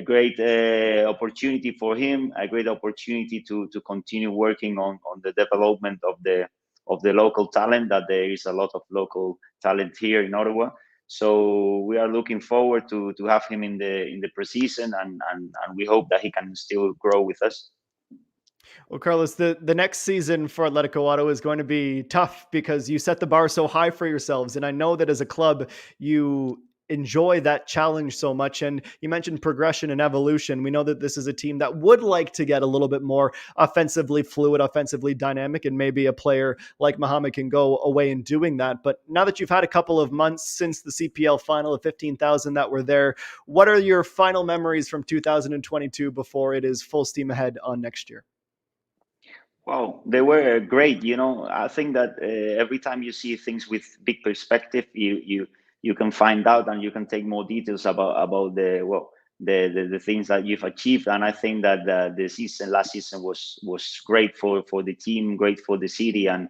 great opportunity for him, a great opportunity to continue working on the development of the local talent, that there is a lot of local talent here in Ottawa. So we are looking forward to have him in the preseason, and we hope that he can still grow with us. Well, Carlos, the next season for Atletico Ottawa is going to be tough, because you set the bar so high for yourselves. And I know that as a club, you enjoy that challenge so much. And you mentioned progression and evolution. We know that this is a team that would like to get a little bit more offensively fluid, offensively dynamic, and maybe a player like Mohamed can go away in doing that. But now that you've had a couple of months since the CPL final of 15,000 that were there, what are your final memories from 2022 before it is full steam ahead on next year? Well, they were great. I think that every time you see things with big perspective, you can find out and you can take more details about the things that you've achieved. And I think that the last season was great for the team, great for the city, and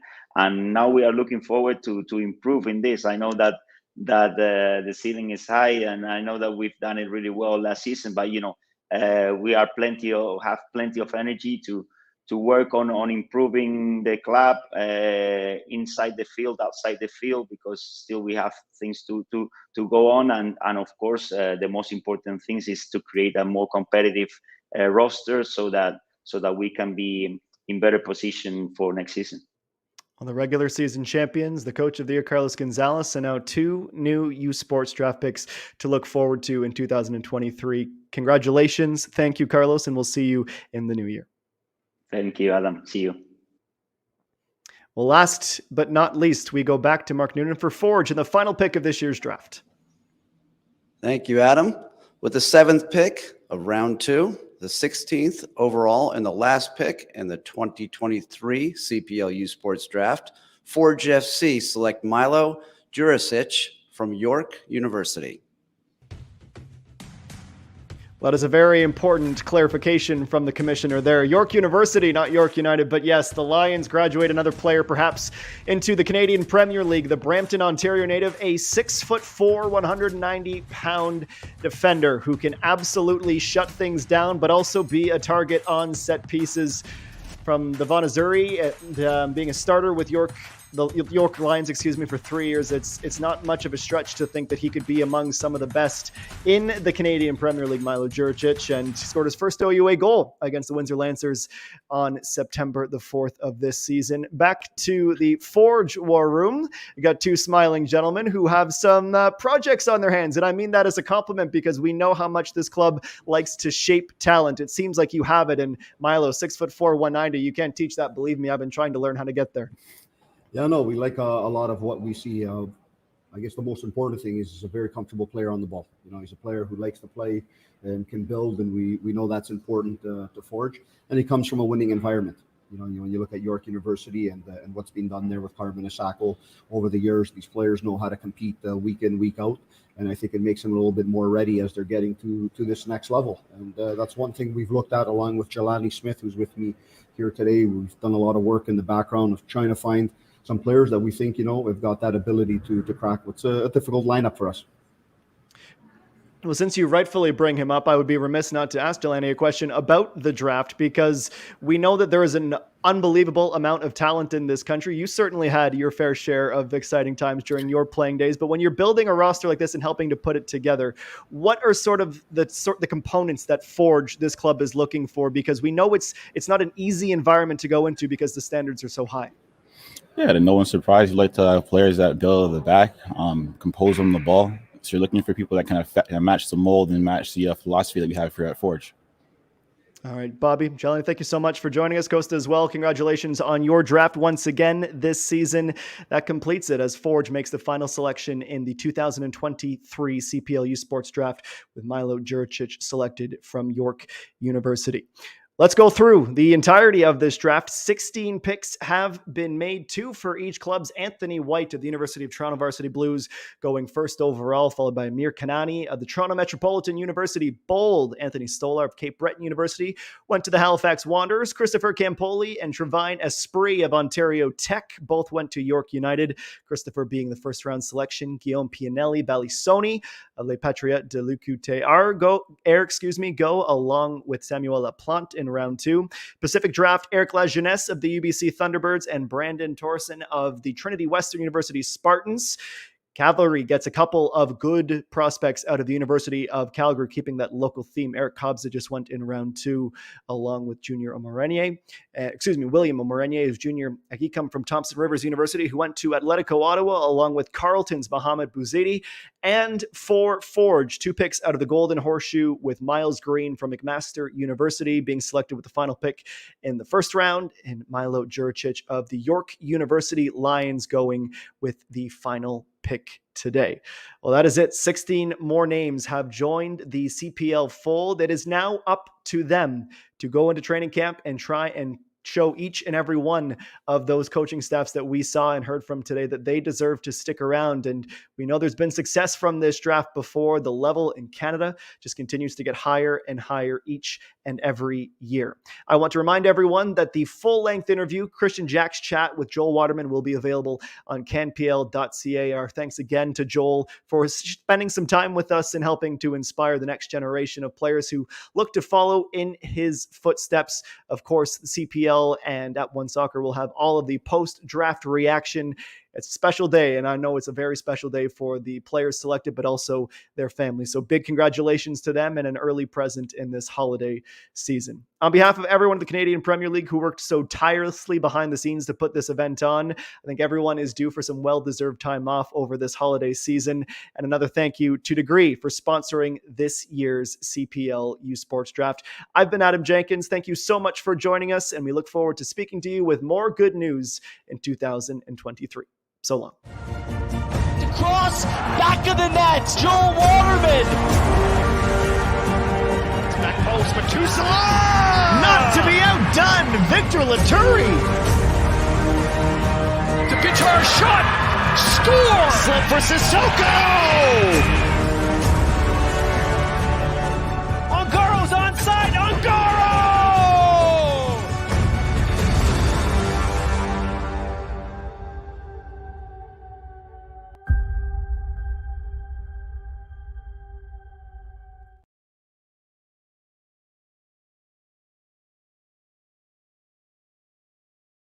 now we are looking forward to improving this. I know that the ceiling is high, and I know that we've done it really well last season. But we are have plenty of energy to work on improving the club inside the field, outside the field, because still we have things to go on. And of course, the most important things is to create a more competitive roster so that we can be in better position for next season. On the regular season champions, the coach of the year, Carlos Gonzalez, and now 2 new U Sports draft picks to look forward to in 2023. Congratulations. Thank you, Carlos, and we'll see you in the new year. Thank you, Adam. See you. Well, last but not least, we go back to Mark Noonan for Forge and the final pick of this year's draft. Thank you, Adam. With the 7th pick of round 2, the 16th overall, and the last pick in the 2023 CPL U Sports Draft, Forge FC select Milo Jurisic from York University. Well, that is a very important clarification from the commissioner there. York University, not York United, but yes, the Lions graduate another player perhaps into the Canadian Premier League. The Brampton, Ontario native, a 6'4", 190-pound defender who can absolutely shut things down, but also be a target on set pieces. From the Vaughan Azzurri and being a starter with the York Lions, for 3 years, it's not much of a stretch to think that he could be among some of the best in the Canadian Premier League, Milo Juricic, and scored his first OUA goal against the Windsor Lancers on September the 4th of this season. Back to the Forge War Room. We got 2 smiling gentlemen who have some projects on their hands, and I mean that as a compliment because we know how much this club likes to shape talent. It seems like you have it, and Milo, 6'4", 190, you can't teach that. Believe me, I've been trying to learn how to get there. Yeah, no, we like a lot of what we see. I guess the most important thing is he's a very comfortable player on the ball. He's a player who likes to play and can build, and we know that's important to Forge. And he comes from a winning environment. When you look at York University and what's been done there with Carmen Asako over the years, these players know how to compete week in, week out. And I think it makes them a little bit more ready as they're getting to this next level. And that's one thing we've looked at along with Jelani Smith, who's with me here today. We've done a lot of work in the background of trying to find some players that we think, have got that ability to crack what's a difficult lineup for us. Well, since you rightfully bring him up, I would be remiss not to ask Jelani a question about the draft, because we know that there is an unbelievable amount of talent in this country. You certainly had your fair share of exciting times during your playing days, but when you're building a roster like this and helping to put it together, what are sort of the components that Forge this club is looking for? Because we know it's not an easy environment to go into because the standards are so high. Yeah, to no one's surprise, you like to have players that build at the back, compose on the ball. So you're looking for people that kind of match the mold and match the philosophy that we have here at Forge. All right, Bobby, Jelani, thank you so much for joining us. Costa as well, congratulations on your draft once again this season. That completes it as Forge makes the final selection in the 2023 CPL U Sports Draft with Milo Juricic selected from York University. Let's go through the entirety of this draft. 16 picks have been made, 2 for each club's Anthony White of the University of Toronto Varsity Blues going first overall, followed by Amir Kanani of the Toronto Metropolitan University. Bold Anthony Stolar of Cape Breton University went to the Halifax Wanderers. Christopher Campoli and Trevine Esprit of Ontario Tech both went to York United. Christopher being the first round selection. Guillaume Pianelli, Ballysoni of Les Patriotes de l'UQTR go along with Samuel Laplante in round 2. Pacific Draft, Eric Lajeunesse of the UBC Thunderbirds and Brandon Torson of the Trinity Western University Spartans. Cavalry gets a couple of good prospects out of the University of Calgary, keeping that local theme. Eric Kobza just went in round 2, along with William Omorenier, who's junior. He come from Thompson Rivers University, who went to Atletico Ottawa, along with Carleton's Mohamed Bouzidi. And for Forge, 2 picks out of the Golden Horseshoe, with Miles Green from McMaster University being selected with the final pick in the first round, and Milo Juricic of the York University Lions going with the final pick today. Well, that is it. 16 more names have joined the CPL fold. It is now up to them to go into training camp and try and show each and every one of those coaching staffs that we saw and heard from today that they deserve to stick around. And we know there's been success from this draft before. The level in Canada just continues to get higher and higher each and every year. I want to remind everyone that the full-length interview, Christian Jack's chat with Joel Waterman, will be available on canpl.ca. Our thanks again to Joel for spending some time with us and helping to inspire the next generation of players who look to follow in his footsteps. Of course, the CPL and At One Soccer will have all of the post-draft reaction. It's a special day, and I know it's a very special day for the players selected, but also their families. So big congratulations to them and an early present in this holiday season. On behalf of everyone in the Canadian Premier League who worked so tirelessly behind the scenes to put this event on, I think everyone is due for some well-deserved time off over this holiday season. And another thank you to Degree for sponsoring this year's CPL U Sports Draft. I've been Adam Jenkins. Thank you so much for joining us, and we look forward to speaking to you with more good news in 2023. So long. cross, back of the net. Joel Waterman. Back post, Metusala! Not to be outdone, Victor Laturi. The Guitar shot. Score. Slip for Sissoko.